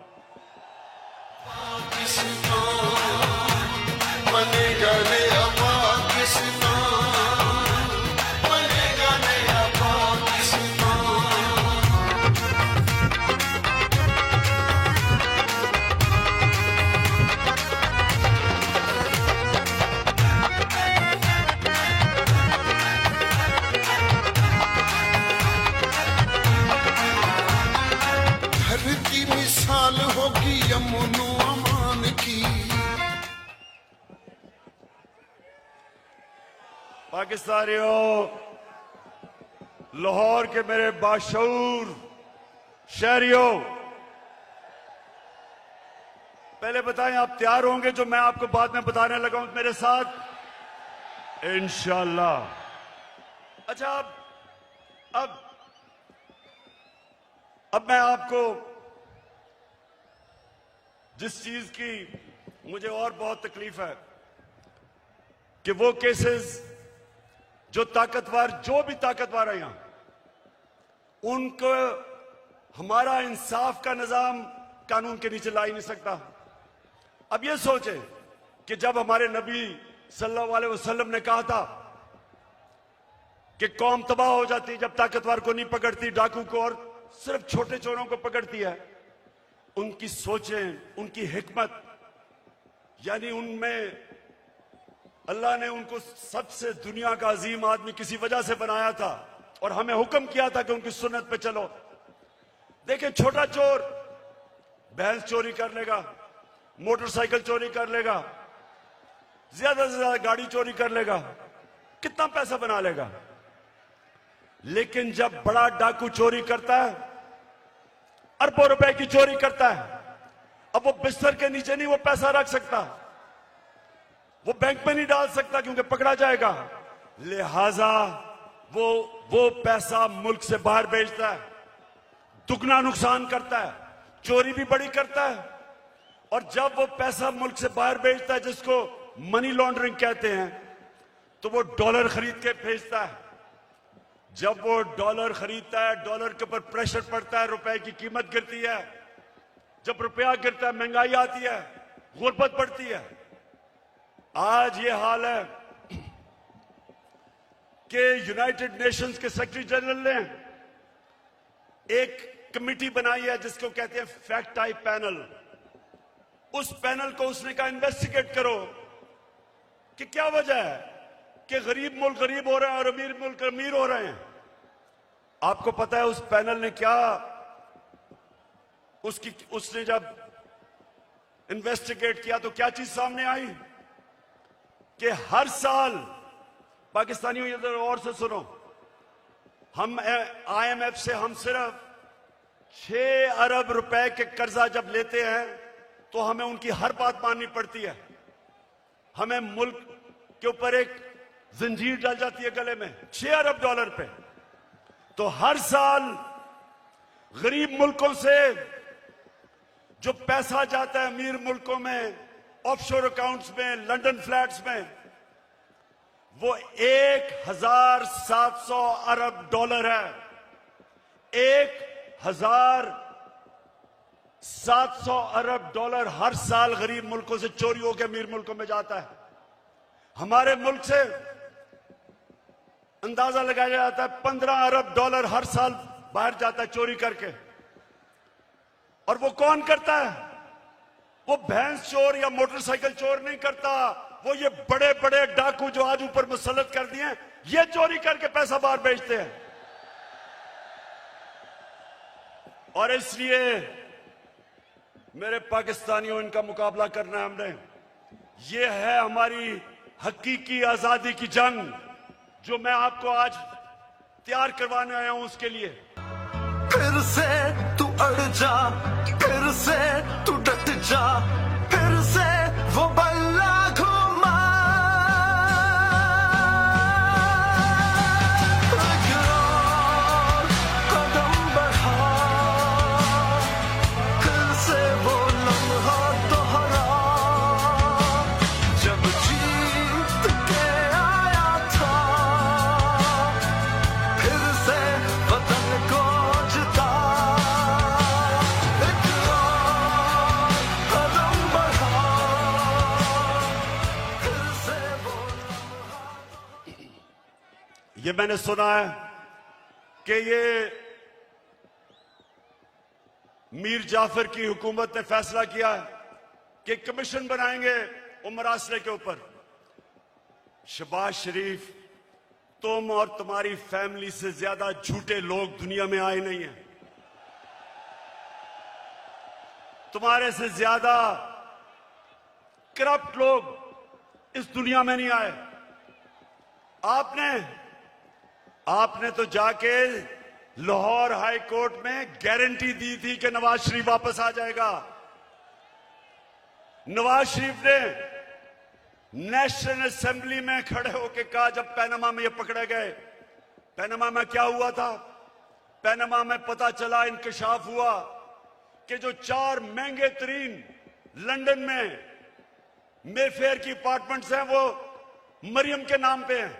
मिसाल होगी अमन अमान की। पाकिस्तानियों, लाहौर के मेरे बाशऊर शहरियों, पहले बताएं आप तैयार होंगे जो मैं आपको बाद में बताने लगा हूं मेरे साथ? इंशाल्लाह। अच्छा, अब मैं आपको जिस चीज की मुझे और बहुत तकलीफ है कि वो केसेस जो भी ताकतवर है यहां, उनको हमारा इंसाफ का निजाम कानून के नीचे ला ही नहीं सकता। अब ये सोचें कि जब हमारे नबी सल्लल्लाहु अलैहि वसल्लम ने कहा था कि कौम तबाह हो जाती जब ताकतवर को नहीं पकड़ती, डाकू को और सिर्फ छोटे चोरों को पकड़ती है, उनकी सोचें, उनकी हिकमत, यानी उनमें अल्लाह ने उनको सबसे दुनिया का अजीम आदमी किसी वजह से बनाया था और हमें हुक्म किया था कि उनकी सुन्नत पे चलो। देखें, छोटा चोर भैंस चोरी कर लेगा, मोटरसाइकिल चोरी कर लेगा, ज्यादा से ज्यादा गाड़ी चोरी कर लेगा, कितना पैसा बना लेगा। लेकिन जब बड़ा डाकू चोरी करता है, अरबों रुपए की चोरी करता है, अब वो बिस्तर के नीचे नहीं वो पैसा रख सकता, वो बैंक में नहीं डाल सकता क्योंकि पकड़ा जाएगा। लिहाजा वो पैसा मुल्क से बाहर भेजता है, दुगना नुकसान करता है, चोरी भी बड़ी करता है। और जब वो पैसा मुल्क से बाहर भेजता है, जिसको मनी लॉन्ड्रिंग कहते हैं, तो वो डॉलर खरीद के भेजता है। जब वो डॉलर खरीदता है, डॉलर के ऊपर प्रेशर पड़ता है, रुपए की कीमत गिरती है। जब रुपया गिरता है, महंगाई आती है, गुर्बत बढ़ती है। आज ये हाल है कि यूनाइटेड नेशंस के सेक्रेटरी जनरल ने एक कमेटी बनाई है जिसको कहते हैं फैक्ट टाइप पैनल। उस पैनल को उसने कहा इन्वेस्टिगेट करो कि क्या वजह है कि गरीब मुल्क गरीब हो रहे हैं और अमीर मुल्क अमीर हो रहे हैं। आपको पता है उस पैनल ने क्या, उसने जब इन्वेस्टिगेट किया तो क्या चीज सामने आई कि हर साल, पाकिस्तानियों इधर और से सुनो, हम IMF से हम सिर्फ 6 अरब रुपए के कर्जा जब लेते हैं तो हमें उनकी हर बात माननी पड़ती है। हमें मुल्क के ऊपर एक जंजीर डाल जाती है गले में, 6 अरब डॉलर पे। तो हर साल गरीब मुल्कों से जो पैसा जाता है अमीर मुल्कों में, ऑफशोर अकाउंट्स में, लंदन फ्लैट्स में, वो 1700 अरब डॉलर है। 1700 अरब डॉलर हर साल गरीब मुल्कों से चोरी होकर अमीर मुल्कों में जाता है। हमारे मुल्क से अंदाजा लगाया जाता है 15 अरब डॉलर हर साल बाहर जाता है चोरी करके। और वो कौन करता है? वो भैंस चोर या मोटरसाइकिल चोर नहीं करता, वो ये बड़े बड़े डाकू जो आज ऊपर मुसल्लत कर दिए हैं, ये चोरी करके पैसा बाहर भेजते हैं। और इसलिए मेरे पाकिस्तानियों, इनका मुकाबला करना है हमने। ये है हमारी हकीकी आजादी की जंग जो मैं आपको आज तैयार करवाने आया हूं उसके लिए। फिर से तू अड़ जा, फिर से तू डट जा, फिर से वो बल्ला घुमा। कदम बढ़ा, फिर से वो लम्हा दोहरा, जब जीत के आया था, फिर से वतन को जिता। एक और कदम बढ़ा, फिर से वो लम्हा। ये मैंने सुना है कि ये मीर जाफर की हुकूमत ने फैसला किया है कि कमीशन बनाएंगे उमर आसरे के ऊपर। शहबाज शरीफ, तुम और तुम्हारी फैमिली से ज्यादा झूठे लोग दुनिया में आए नहीं हैं। तुम्हारे से ज्यादा करप्ट लोग इस दुनिया में नहीं आए। आपने आपने तो जाके लाहौर हाई कोर्ट में गारंटी दी थी कि नवाज शरीफ वापस आ जाएगा। नवाज शरीफ ने नेशनल असेंबली में खड़े होकर कहा, जब पनामा में ये पकड़े गए, पनामा में क्या हुआ था? पनामा में पता चला, इंकशाफ हुआ कि जो 4 महंगे तरीन लंदन में मेफेयर की अपार्टमेंट्स हैं वो मरियम के नाम पे हैं।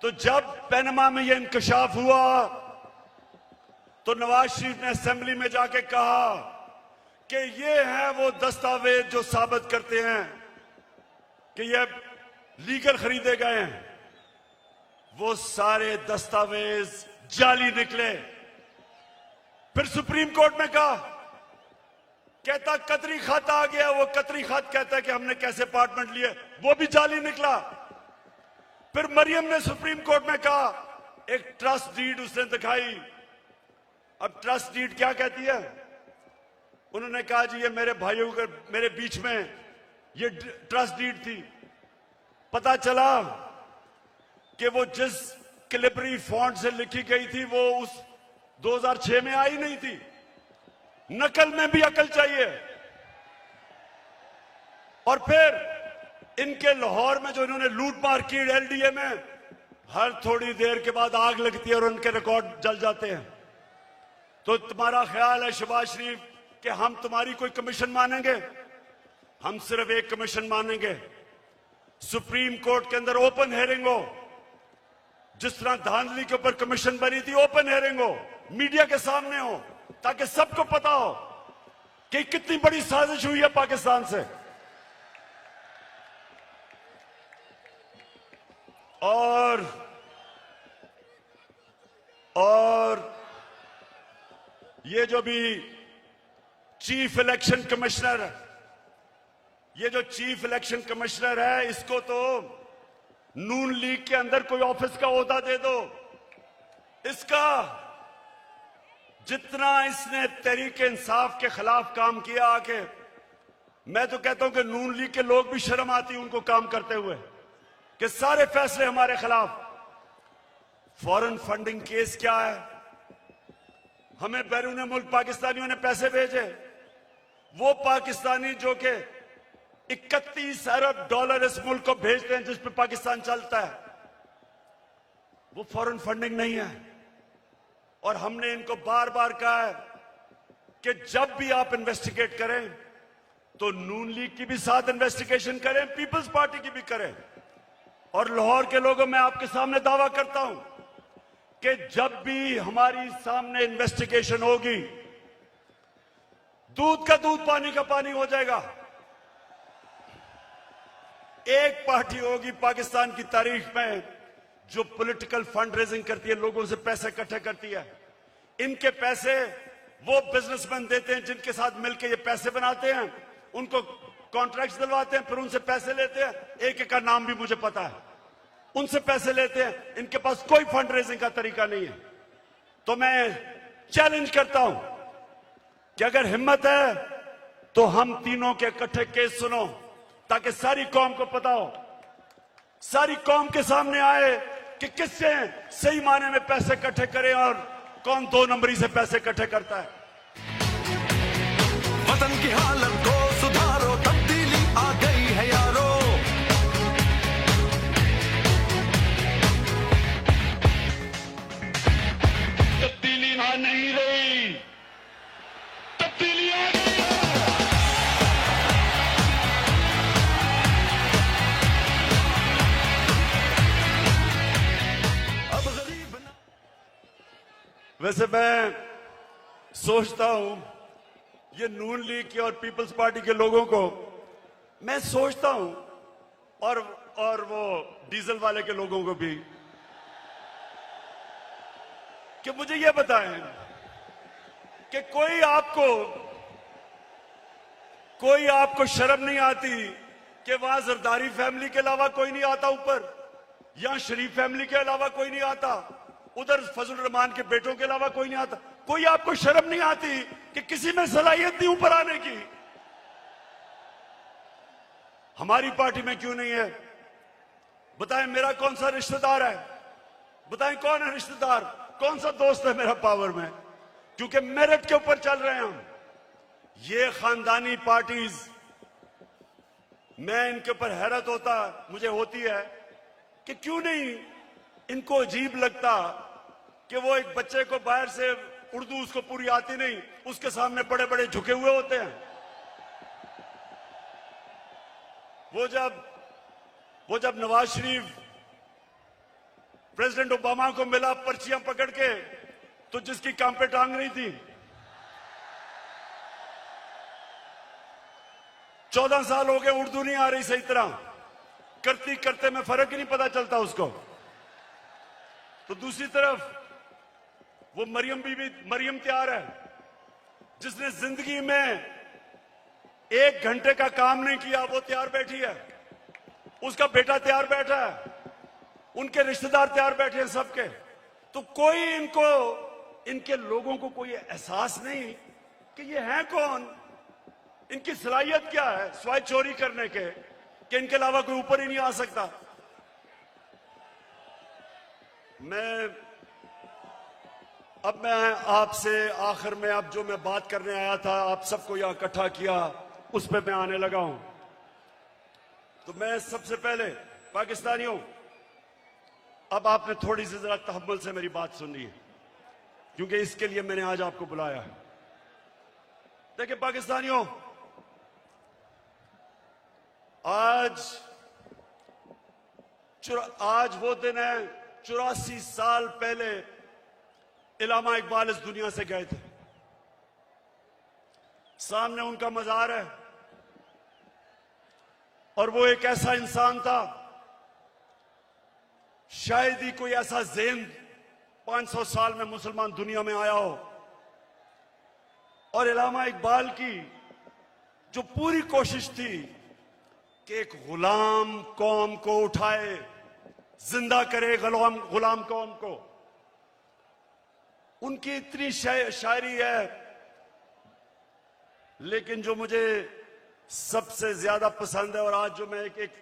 तो जब पनामा में यह इंकशाफ हुआ तो नवाज शरीफ ने असेंबली में जाके कहा कि ये हैं वो दस्तावेज जो साबित करते हैं कि ये लीगल खरीदे गए हैं। वो सारे दस्तावेज जाली निकले। फिर सुप्रीम कोर्ट में कहा, कहता कतरी खत आ गया। वो कतरी खत कहता है कि हमने कैसे अपार्टमेंट लिए, वो भी जाली निकला। फिर मरियम ने सुप्रीम कोर्ट में कहा, एक ट्रस्ट डीड उसने दिखाई। अब ट्रस्ट डीड क्या कहती है? उन्होंने कहा जी ये मेरे भाइयों के मेरे बीच में ये ट्रस्ट डीड थी। पता चला कि वो जिस कैलिब्री फॉन्ट से लिखी गई थी वो उस 2006 में आई नहीं थी। नकल में भी अकल चाहिए। और फिर इनके लाहौर में जो इन्होंने लूट मार की एलडीए में, हर थोड़ी देर के बाद आग लगती है और उनके रिकॉर्ड जल जाते हैं। तो तुम्हारा ख्याल है शहबाज शरीफ कि हम तुम्हारी कोई कमीशन मानेंगे? हम सिर्फ एक कमीशन मानेंगे, सुप्रीम कोर्ट के अंदर ओपन हेयरिंग हो। जिस तरह धांधली के ऊपर कमीशन बनी थी, ओपन हेयरिंग हो, मीडिया के सामने हो, ताकि सबको पता हो कि कितनी बड़ी साजिश हुई है पाकिस्तान से। और ये जो भी चीफ इलेक्शन कमिश्नर है, ये जो चीफ इलेक्शन कमिश्नर है, इसको तो नून लीग के अंदर कोई ऑफिस का ओहदा दे दो। इसका जितना इसने तहरीक इंसाफ के खिलाफ काम किया आके, मैं तो कहता हूं कि नून लीग के लोग भी शर्म आती उनको काम करते हुए कि सारे फैसले हमारे खिलाफ। फॉरेन फंडिंग केस क्या है? हमें बैरून मुल्क पाकिस्तानियों ने पैसे भेजे, वो पाकिस्तानी जो कि 31 अरब डॉलर इस मुल्क को भेजते हैं जिस पे पाकिस्तान चलता है, वो फॉरेन फंडिंग नहीं है। और हमने इनको बार बार कहा है कि जब भी आप इन्वेस्टिगेट करें तो नून लीग की भी साथ इन्वेस्टिगेशन करें, पीपल्स पार्टी की भी करें। और लाहौर के लोगों, मैं आपके सामने दावा करता हूं कि जब भी हमारी सामने इन्वेस्टिगेशन होगी, दूध का दूध पानी का पानी हो जाएगा। एक पार्टी होगी पाकिस्तान की तारीख में जो पॉलिटिकल फंड रेजिंग करती है, लोगों से पैसे इकट्ठे करती है। इनके पैसे वो बिजनेसमैन देते हैं जिनके साथ मिलकर ये पैसे बनाते हैं, उनको कॉन्ट्रैक्ट्स दिलवाते हैं, फिर उनसे पैसे लेते हैं। एक एक का नाम भी मुझे पता है, उनसे पैसे लेते हैं। इनके पास कोई फंड रेजिंग का तरीका नहीं है। तो मैं चैलेंज करता हूं कि अगर हिम्मत है तो हम तीनों के इकट्ठे केस सुनो, ताकि सारी कौम को पता हो, सारी कौम के सामने आए कि किससे सही माने में पैसे इकट्ठे करें और कौन 2 नंबरी से पैसे इकट्ठे करता है। वतन की हालत को सुधारो, तब्दीली आ गई है यारो। तब्दीली आ नहीं रही, तब्दीली आ गई। वैसे मैं सोचता हूं ये नून लीग के और पीपल्स पार्टी के लोगों को मैं सोचता हूं, और वो डीजल वाले के लोगों को भी, कि मुझे ये बताएं कि कोई आपको शर्म नहीं आती कि वहां जरदारी फैमिली के अलावा कोई नहीं आता ऊपर, यहां शरीफ फैमिली के अलावा कोई नहीं आता, उधर फजल रहमान के बेटों के अलावा कोई नहीं आता? कोई आपको शर्म नहीं आती कि किसी में सलाहियत नहीं ऊपर आने की? हमारी पार्टी में क्यों नहीं है? बताएं मेरा कौन सा रिश्तेदार है, बताएं कौन है रिश्तेदार, कौन सा दोस्त है मेरा पावर में, क्योंकि मेरिट के ऊपर चल रहे हैं हम। ये खानदानी पार्टीज, मैं इनके ऊपर हैरत मुझे होती है कि क्यों नहीं इनको अजीब लगता कि वो एक बच्चे को बाहर से उर्दू उसको पूरी आती नहीं, उसके सामने बड़े बड़े झुके हुए होते हैं। वो जब नवाज शरीफ प्रेसिडेंट ओबामा को मिला पर्चियां पकड़ के, तो जिसकी काम पे टांग रही थी, 14 साल हो गए उर्दू नहीं आ रही सही तरह, करती करते में फर्क ही नहीं पता चलता उसको। तो दूसरी तरफ वो मरियम तैयार है, जिसने जिंदगी में 1 घंटे का काम नहीं किया, वो तैयार बैठी है, उसका बेटा तैयार बैठा है, उनके रिश्तेदार तैयार बैठे हैं सबके। तो कोई इनके लोगों को कोई एहसास नहीं कि ये हैं कौन, इनकी सलाहियत क्या है स्वाय चोरी करने के, कि इनके अलावा कोई ऊपर ही नहीं आ सकता। अब मैं आपसे आखिर में, अब जो मैं बात करने आया था, आप सबको यहां इकट्ठा किया, उस पे मैं आने लगा हूं। तो मैं सबसे पहले पाकिस्तानियों, अब आपने थोड़ी सी जरा तहम्मुल से मेरी बात सुननी है, क्योंकि इसके लिए मैंने आज आपको बुलाया है। देखिए पाकिस्तानियों, आज वो दिन है, 84 साल पहले इलामा इकबाल इस दुनिया से गए थे। सामने उनका मजार है, और वो एक ऐसा इंसान था, शायद ही कोई ऐसा ज़ेन 500 साल में मुसलमान दुनिया में आया हो। और इलामा इकबाल की जो पूरी कोशिश थी कि एक गुलाम कौम को उठाए, जिंदा करे गुलाम कौम को, उनकी इतनी शायरी है। लेकिन जो मुझे सबसे ज्यादा पसंद है, और आज जो मैं एक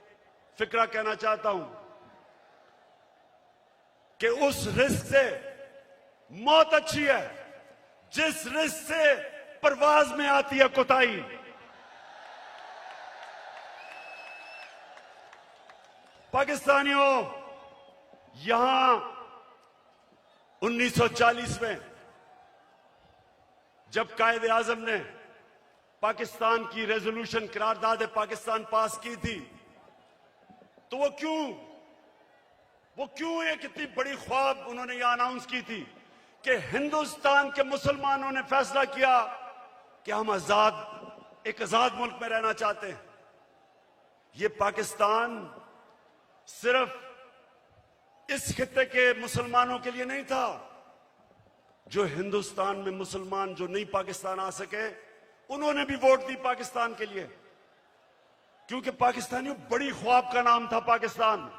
फिक्रा कहना चाहता हूं, कि उस रिस्क से मौत अच्छी है जिस रिस्क से परवाज में आती है कोताही। पाकिस्तानियों, यहां 1940 में जब कायदे आजम ने पाकिस्तान की रेजोल्यूशन करारदाद पाकिस्तान पास की थी, तो वो क्यों एक इतनी बड़ी ख्वाब उन्होंने यह अनाउंस की थी कि हिंदुस्तान के मुसलमानों ने फैसला किया कि हम एक आजाद मुल्क में रहना चाहते हैं। ये पाकिस्तान सिर्फ इस खित्ते के मुसलमानों के लिए नहीं था, जो हिंदुस्तान में मुसलमान जो नहीं पाकिस्तान आ सके, उन्होंने भी वोट दी पाकिस्तान के लिए, क्योंकि पाकिस्तानियों बड़ी ख्वाब का नाम था पाकिस्तान।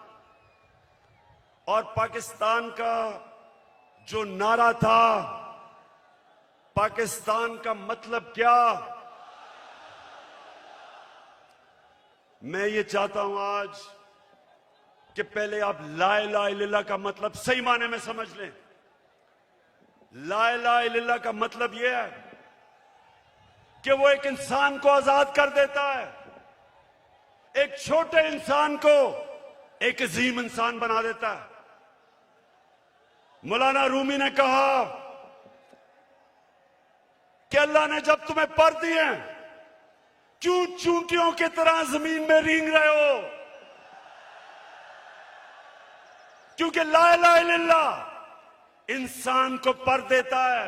और पाकिस्तान का जो नारा था, पाकिस्तान का मतलब क्या, मैं ये चाहता हूं आज कि पहले आप ला इलाहा इल्लल्लाह का मतलब सही माने में समझ लें। ला इलाहा इल्लल्लाह का मतलब यह है कि वो एक इंसान को आजाद कर देता है, एक छोटे इंसान को एक अजीम इंसान बना देता है। मौलाना रूमी ने कहा कि अल्लाह ने जब तुम्हें पर दिए, क्यों चूंटियों की तरह जमीन में रेंग रहे हो? क्योंकि ला इलाहा इल्लल्लाह इंसान को पर देता है।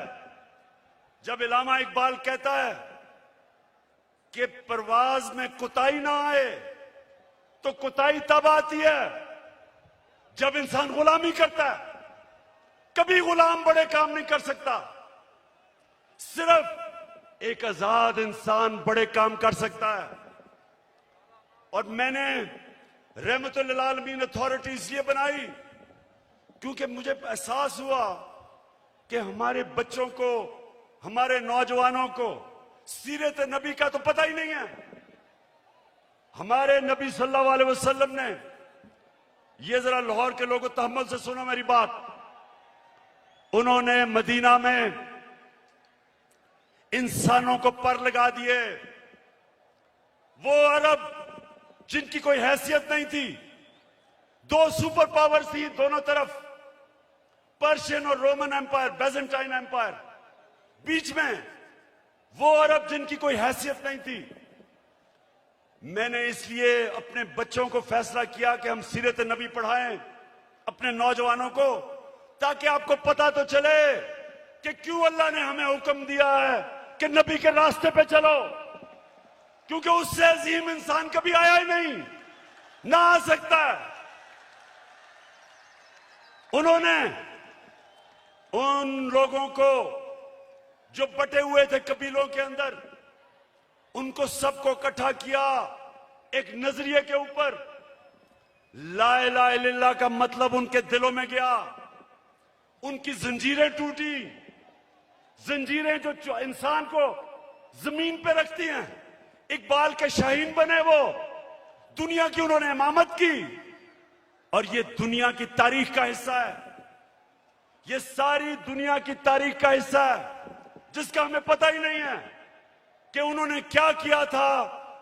जब इलामा इकबाल कहता है कि परवाज में कुताही ना आए, तो कुताही तब आती है जब इंसान गुलामी करता है। कभी गुलाम बड़े काम नहीं कर सकता, सिर्फ एक आजाद इंसान बड़े काम कर सकता है। और मैंने रहमतुल लिल आलमीन अथॉरिटी इसलिए बनाई क्योंकि मुझे एहसास हुआ कि हमारे बच्चों को, हमारे नौजवानों को सीरत नबी का तो पता ही नहीं है। हमारे नबी सल्लल्लाहु अलैहि वसल्लम ने ये जरा लाहौर के लोगों तहम्मुल से सुनो मेरी बात। उन्होंने मदीना में इंसानों को पर लगा दिए। वो अरब जिनकी कोई हैसियत नहीं थी, दो सुपर पावर्स थी दोनों तरफ, पर्शियन और रोमन एम्पायर, बैजेंटाइन एम्पायर, बीच में वो अरब जिनकी कोई हैसियत नहीं थी। मैंने इसलिए अपने बच्चों को फैसला किया कि हम सीरत नबी पढ़ाएं अपने नौजवानों को, ताकि आपको पता तो चले कि क्यों अल्लाह ने हमें हुक्म दिया है कि नबी के रास्ते पे चलो, क्योंकि उससे अजीम इंसान कभी आया ही नहीं, ना आ सकता है। उन्होंने उन लोगों को जो बटे हुए थे कबीलों के अंदर, उनको सबको इकट्ठा किया एक नजरिए के ऊपर। ला इलाहा इल्लल्लाह का मतलब उनके दिलों में गया, उनकी जंजीरें टूटी, जंजीरें जो इंसान को जमीन पे रखती हैं। इकबाल के शाहीन बने वो, दुनिया की उन्होंने इमामत की, और ये दुनिया की तारीख का हिस्सा है। ये सारी दुनिया की तारीख का हिस्सा है जिसका हमें पता ही नहीं है कि उन्होंने क्या किया था,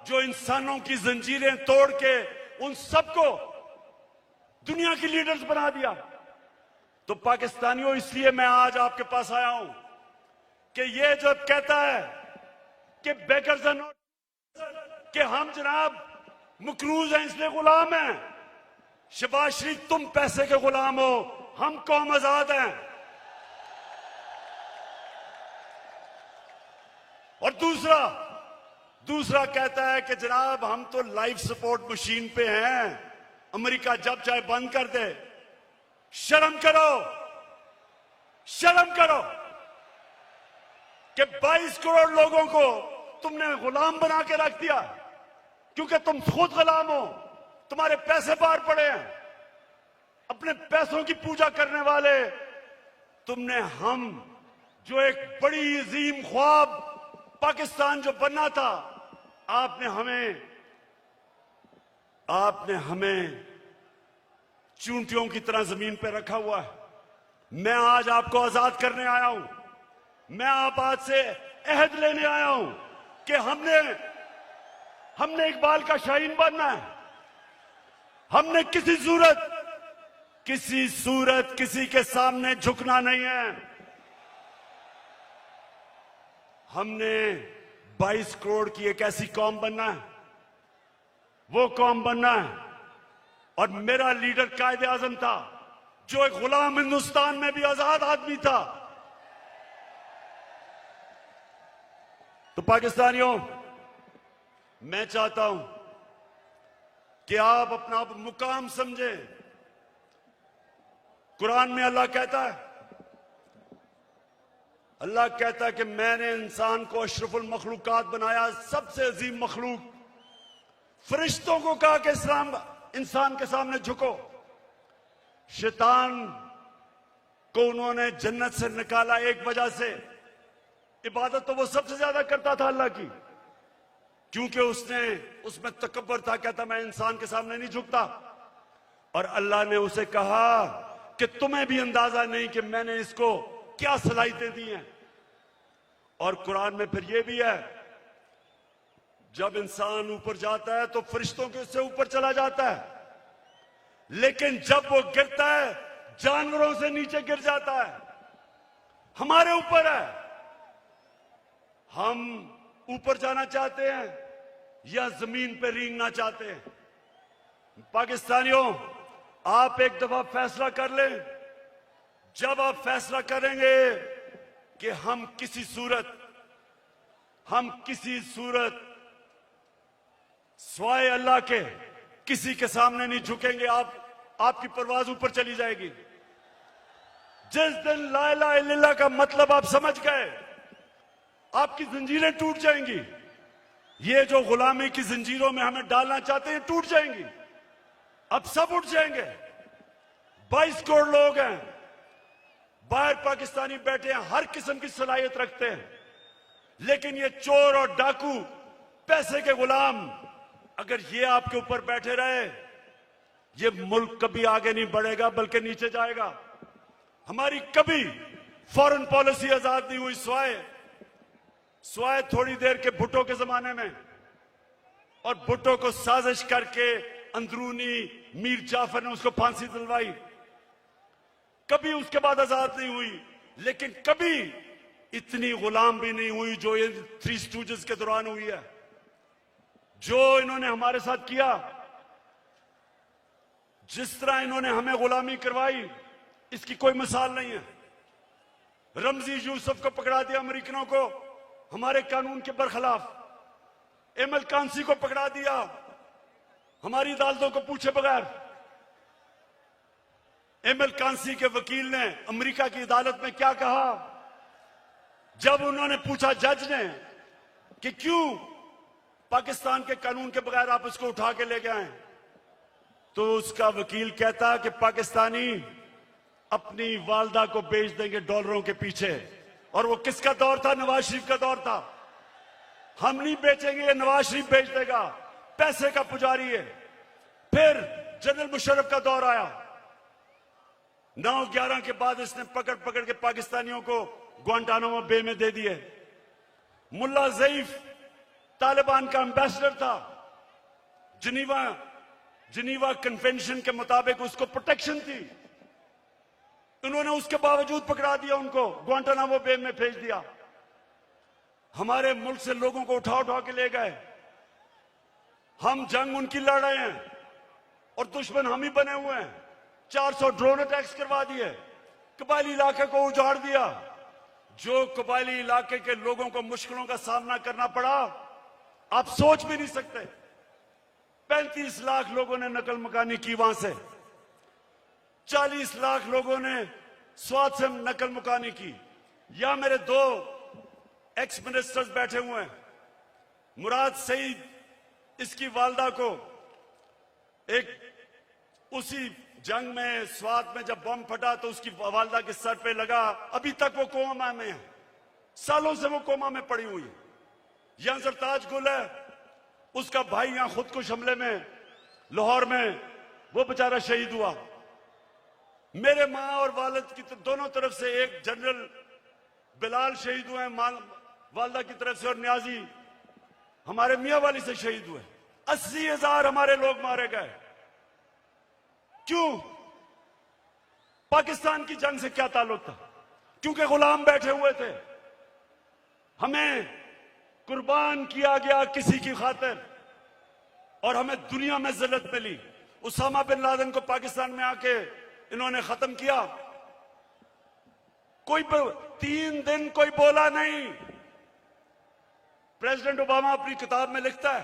जो इंसानों की जंजीरें तोड़ के उन सबको दुनिया की लीडर्स बना दिया। तो पाकिस्तानियों, इसलिए मैं आज आपके पास आया हूं कि ये जब कहता है कि बेकर्स एंड कि हम जनाब मकरूज हैं इसलिए गुलाम हैं, शहबाज शरीफ तुम पैसे के गुलाम हो, हम कौम आजाद हैं। और दूसरा कहता है कि जनाब हम तो लाइफ सपोर्ट मशीन पे हैं, अमेरिका जब चाहे बंद कर दे। शर्म करो, शर्म करो कि 22 करोड़ लोगों को तुमने गुलाम बना के रख दिया, क्योंकि तुम खुद गुलाम हो, तुम्हारे पैसे बाहर पड़े हैं, अपने पैसों की पूजा करने वाले तुमने। हम जो एक बड़ी अजीम ख्वाब पाकिस्तान जो बनना था, आपने हमें चूंटियों की तरह जमीन पर रखा हुआ है। मैं आज आपको आजाद करने आया हूं। मैं आप आज से अहद लेने आया हूं कि हमने इकबाल का शाहीन बनना है। हमने किसी सूरत किसी के सामने झुकना नहीं है। हमने 22 करोड़ की एक ऐसी कौम बनना है, वो कौम बनना है। और मेरा लीडर कायदे आजम था, जो एक गुलाम हिंदुस्तान में भी आजाद आदमी था। तो पाकिस्तानियों, मैं चाहता हूं कि आप अपना मुकाम समझें। कुरान में अल्लाह कहता है कि मैंने इंसान को अशरफुल मखलूकात बनाया, सबसे अजीम मखलूक। फरिश्तों को कहा कि इंसान के सामने झुको। शैतान को उन्होंने जन्नत से निकाला एक वजह से, इबादत तो वो सबसे ज्यादा करता था अल्लाह की, क्योंकि उसमें तकब्बर था, कहता मैं इंसान के सामने नहीं झुकता। और अल्लाह ने उसे कहा कि तुम्हें भी अंदाजा नहीं कि मैंने इसको क्या सलाहियतें दी हैं। और कुरान में फिर ये भी है, जब इंसान ऊपर जाता है तो फरिश्तों के उससे ऊपर चला जाता है, लेकिन जब वो गिरता है जानवरों से नीचे गिर जाता है। हमारे ऊपर है, हम ऊपर जाना चाहते हैं या जमीन पे रेंगना चाहते हैं। पाकिस्तानियों, आप एक दफा फैसला कर लें। जब आप फैसला करेंगे कि हम किसी सूरत स्वाय अल्लाह के किसी के सामने नहीं झुकेंगे, आपकी परवाज ऊपर चली जाएगी। जिस दिन ला इलाहा इल्लल्लाह का मतलब आप समझ गए, आपकी जंजीरें टूट जाएंगी। ये जो गुलामी की जंजीरों में हमें डालना चाहते हैं, टूट जाएंगी। अब सब उठ जाएंगे। 22 करोड़ लोग हैं, बाहर पाकिस्तानी बैठे हैं, हर किस्म की सलाहियत रखते हैं, लेकिन ये चोर और डाकू, पैसे के गुलाम, अगर ये आपके ऊपर बैठे रहे ये मुल्क कभी आगे नहीं बढ़ेगा बल्कि नीचे जाएगा। हमारी कभी फॉरेन पॉलिसी आजाद नहीं हुई स्वाय थोड़ी देर के भुट्टो के जमाने में, और भुट्टो को साजिश करके अंदरूनी मीर जाफर ने उसको फांसी दिलवाई। कभी उसके बाद आजाद नहीं हुई, लेकिन कभी इतनी गुलाम भी नहीं हुई जो ये थ्री स्टूजेस के दौरान हुई है। जो इन्होंने हमारे साथ किया, जिस तरह इन्होंने हमें गुलामी करवाई, इसकी कोई मिसाल नहीं है। रमजी यूसुफ को पकड़ा दिया अमेरिकनों को हमारे कानून के बरखिलाफ। एमएल कांसी को पकड़ा दिया हमारी अदालतों को पूछे बगैर। एमएल कांसी के वकील ने अमेरिका की अदालत में क्या कहा जब उन्होंने पूछा जज ने कि क्यों पाकिस्तान के कानून के बगैर आप उसको उठा के ले गए, तो उसका वकील कहता कि पाकिस्तानी अपनी वालदा को बेच देंगे डॉलरों के पीछे। और वो किसका दौर था? नवाज शरीफ का दौर था। हम नहीं बेचेंगे, ये नवाज शरीफ बेच देगा, पैसे का पुजारी है। फिर जनरल मुशर्रफ का दौर आया, 9/11 के बाद इसने पकड़ पकड़ के पाकिस्तानियों को ग्वांटानामो बे में दे दिए। मुल्ला ज़ईफ तालिबान का एम्बेसडर था, जिनीवा कन्वेंशन के मुताबिक उसको प्रोटेक्शन थी। उन्होंने उसके बावजूद पकड़ा दिया, उनको ग्वांटानामो बे में भेज दिया। हमारे मुल्क से लोगों को उठा उठा के ले गए। हम जंग उनकी लड़ रहे हैं और दुश्मन हम ही बने हुए हैं। 400 ड्रोन अटैक्स करवा दिए, कबायली इलाके को उजाड़ दिया। जो कबायली इलाके के लोगों को मुश्किलों का सामना करना पड़ा, आप सोच भी नहीं सकते। 35 लाख लोगों ने नकल मकानी की वहां से, 40 लाख लोगों ने स्वाद से नकल मुकानी की। या मेरे 2 एक्स मिनिस्टर्स बैठे हुए हैं, मुराद सईद, इसकी वालदा को एक उसी जंग में स्वाद में जब बम फटा तो उसकी वालदा के सर पे लगा, अभी तक वो कोमा में है, सालों से वो कोमा में पड़ी हुई है। यहां सरताज गुल है, उसका भाई यहां खुदकुश हमले में लाहौर में वो बेचारा शहीद हुआ। मेरे मां और वालिद की तो दोनों तरफ से, एक जनरल बिलाल शहीद हुए वालदा की तरफ से, और न्याजी हमारे मियां वाली से शहीद हुए। 80,000 हमारे लोग मारे गए। क्यों? पाकिस्तान की जंग से क्या ताल्लुक था? क्योंकि गुलाम बैठे हुए थे। हमें कुर्बान किया गया किसी की खातिर और हमें दुनिया में जिल्लत मिली। उसामा बिन लादेन को पाकिस्तान में आके इन्होंने खत्म किया। कोई 3 दिन कोई बोला नहीं। प्रेसिडेंट ओबामा अपनी किताब में लिखता है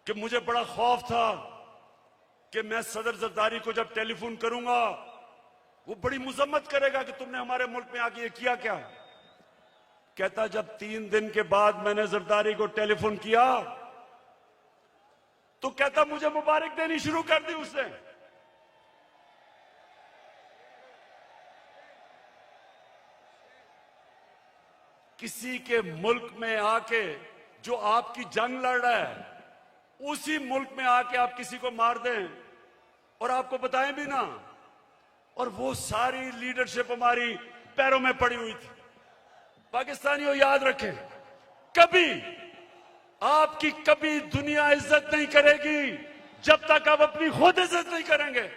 कि मुझे बड़ा खौफ था कि मैं सदर जरदारी को जब टेलीफोन करूंगा वो बड़ी मुजम्मत करेगा कि तुमने हमारे मुल्क में आके ये किया क्या। कहता जब 3 दिन के बाद मैंने जरदारी को टेलीफोन किया तो कहता मुझे मुबारक देनी शुरू कर दी उसने। किसी के मुल्क में आके जो आपकी जंग लड़ रहा है, उसी मुल्क में आके आप किसी को मार दें और आपको बताएं भी ना, और वो सारी लीडरशिप हमारी पैरों में पड़ी हुई थी। पाकिस्तानियों याद रखें, कभी आपकी कभी दुनिया इज्जत नहीं करेगी जब तक आप अपनी खुद इज्जत नहीं करेंगे।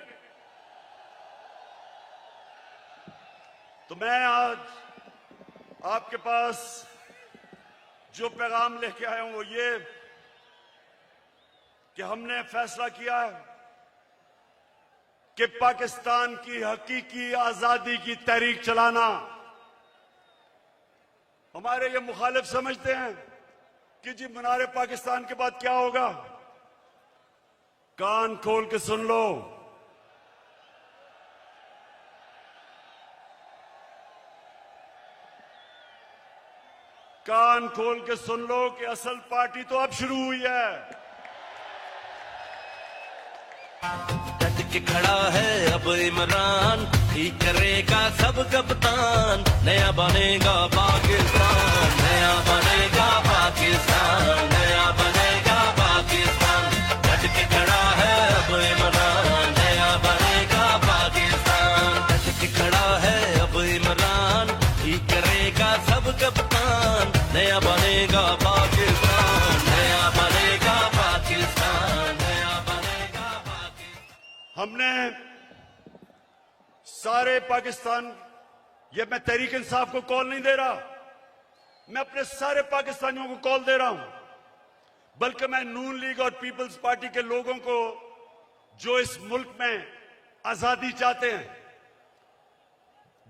तो मैं आज आपके पास जो पैगाम लेके आया हूं वो ये कि हमने फैसला किया है कि पाकिस्तान की हकीकी आजादी की तहरीक चलाना। हमारे ये मुखालिफ समझते हैं कि जी मीनार पाकिस्तान के बाद क्या होगा। कान खोल के सुन लो, कान खोल के सुन लो कि असल पार्टी तो अब शुरू हुई है। डट के खड़ा है अब इमरान, ठीक करेगा सब कप्तान। नया बनेगा पाकिस्तान, नया बनेगा पाकिस्तान, नया बनेगा पाकिस्तान। डट के खड़ा है अब इमरान। करेगा सब कप्तान, नया बनेगा पाकिस्तान, नया बनेगा पाकिस्तान, नया बनेगा पाकिस्तान। हमने सारे पाकिस्तान, ये मैं तहरीक इंसाफ को कॉल नहीं दे रहा, मैं अपने सारे पाकिस्तानियों को कॉल दे रहा हूं, बल्कि मैं नून लीग और पीपल्स पार्टी के लोगों को जो इस मुल्क में आजादी चाहते हैं,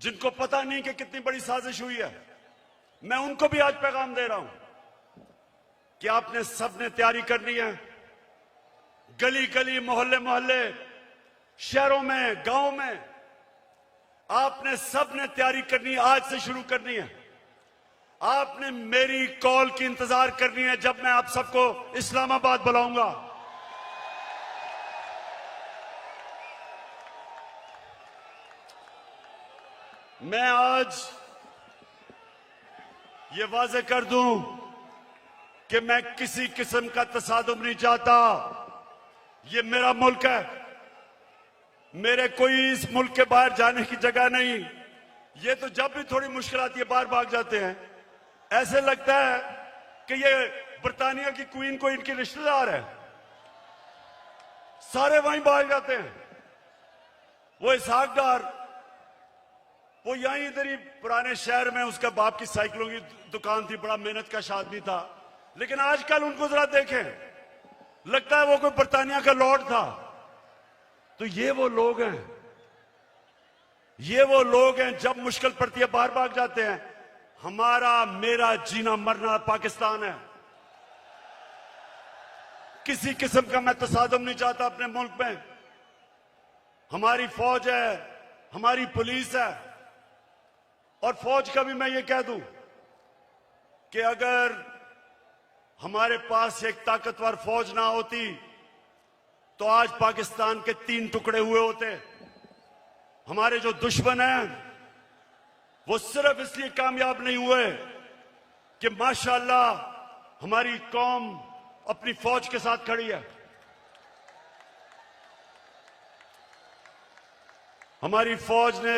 जिनको पता नहीं कि कितनी बड़ी साजिश हुई है, मैं उनको भी आज पैगाम दे रहा हूं कि आपने सबने तैयारी करनी है। गली गली, मोहल्ले मोहल्ले, शहरों में, गांव में आपने सबने तैयारी करनी है, आज से शुरू करनी है। आपने मेरी कॉल की इंतजार करनी है जब मैं आप सबको इस्लामाबाद बुलाऊंगा। मैं आज ये वाजे कर दूं कि मैं किसी किस्म का तसादुम नहीं चाहता। ये मेरा मुल्क है, मेरे कोई इस मुल्क के बाहर जाने की जगह नहीं। ये तो जब भी थोड़ी मुश्किल आती है बाहर भाग जाते हैं, ऐसे लगता है कि ये बर्तानिया की क्वीन को इनके रिश्तेदार है, सारे वहीं भाग जाते हैं। वो इसहाक डार, वो यहीं इधर ही पुराने शहर में उसका बाप की साइकिलों की दुकान थी, बड़ा मेहनत का आदमी था, लेकिन आजकल उनको जरा देखें, लगता है वो कोई बर्तानिया का लॉर्ड था। तो ये वो लोग हैं, ये वो लोग हैं जब मुश्किल पड़ती है बाहर भाग जाते हैं। हमारा मेरा जीना मरना पाकिस्तान है। किसी किस्म का मैं तसादुम नहीं चाहता अपने मुल्क में। हमारी फौज है, हमारी पुलिस है, और फौज का भी मैं ये कह दूं कि अगर हमारे पास एक ताकतवर फौज ना होती तो आज पाकिस्तान के 3 टुकड़े हुए होते। हमारे जो दुश्मन हैं वो सिर्फ इसलिए कामयाब नहीं हुए कि माशाअल्लाह हमारी कौम अपनी फौज के साथ खड़ी है। हमारी फौज ने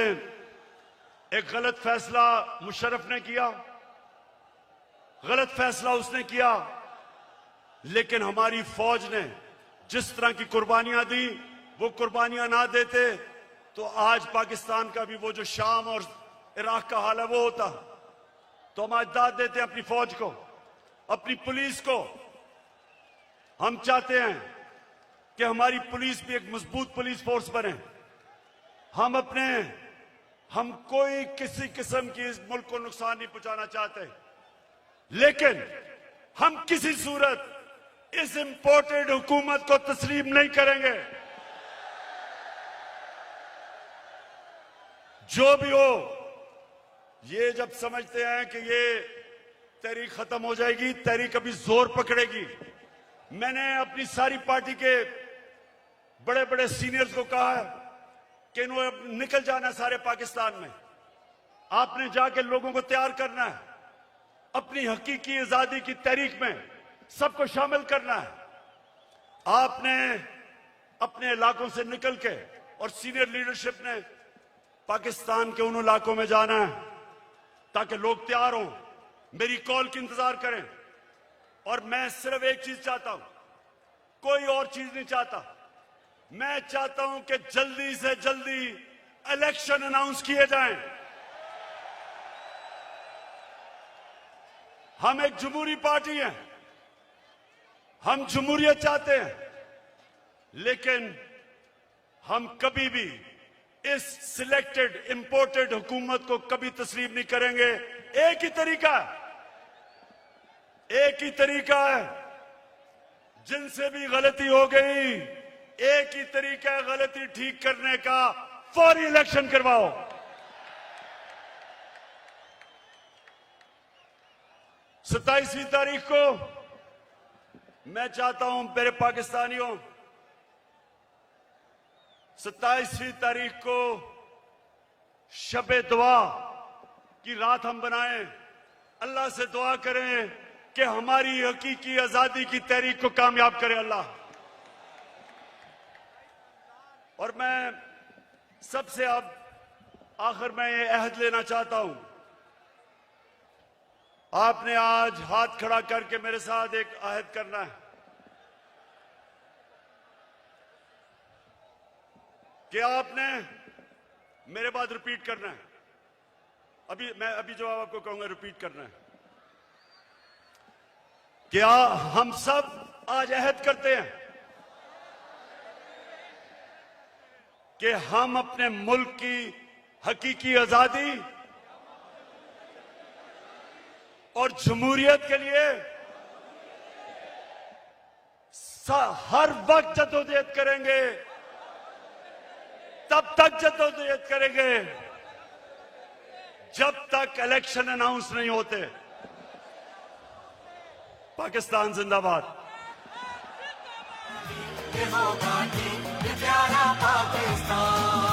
एक गलत फैसला मुशर्रफ ने किया, गलत फैसला उसने किया, लेकिन हमारी फौज ने जिस तरह की कुर्बानियां दी, वो कुर्बानियां ना देते तो आज पाकिस्तान का भी वो जो शाम और इराक का हाल है वो होता। तो हम आज दाद देते हैं अपनी फौज को, अपनी पुलिस को। हम चाहते हैं कि हमारी पुलिस भी एक मजबूत पुलिस फोर्स बने। हम कोई किसी किस्म की इस मुल्क को नुकसान नहीं पहुंचाना चाहते, लेकिन हम किसी सूरत इस इंपोर्टेड हुकूमत को तस्लीम नहीं करेंगे। जो भी हो, ये जब समझते हैं कि ये तहरीक खत्म हो जाएगी, तहरीक अभी जोर पकड़ेगी। मैंने अपनी सारी पार्टी के बड़े बड़े सीनियर्स को कहा है कि इन्होंने निकल जाना है सारे पाकिस्तान में। आपने जाके लोगों को तैयार करना है, अपनी हकीकी आजादी की तहरीक में सबको शामिल करना है। आपने अपने इलाकों से निकल के और सीनियर लीडरशिप ने पाकिस्तान के उन इलाकों में जाना है ताकि लोग तैयार हों, मेरी कॉल की इंतजार करें। और मैं सिर्फ एक चीज चाहता हूं, कोई और चीज नहीं चाहता। मैं चाहता हूं कि जल्दी से जल्दी इलेक्शन अनाउंस किए जाएं। हम एक जमहूरी पार्टी हैं, हम जमहूरियत चाहते हैं, लेकिन हम कभी भी इस सिलेक्टेड इंपोर्टेड हुकूमत को कभी तस्लीम नहीं करेंगे। एक ही तरीका है, जिनसे भी गलती हो गई, एक ही तरीका है गलती ठीक करने का, फौरी इलेक्शन करवाओ। 27वीं तारीख को मैं चाहता हूं मेरे पाकिस्तानियों, 27वीं तारीख को शबे दुआ की रात हम बनाएं, अल्लाह से दुआ करें कि हमारी हकीकी आजादी की तहरीक को कामयाब करे अल्लाह। और मैं सबसे अब आखिर में ये अहद लेना चाहता हूं आपने आज हाथ खड़ा करके मेरे साथ एक अहद करना है कि आपने मेरे बाद रिपीट करना है। अभी जो आपको कहूंगा रिपीट करना है। क्या हम सब आज अहद करते हैं कि हम अपने मुल्क की हकीकी आजादी और जमहूरियत के लिए हर वक्त जद्दोजहद करेंगे, तब तक जद्दोजहद करेंगे जब तक इलेक्शन अनाउंस नहीं होते। पाकिस्तान जिंदाबाद। ये होगा ठीक, ये प्यारा पाकिस्तान।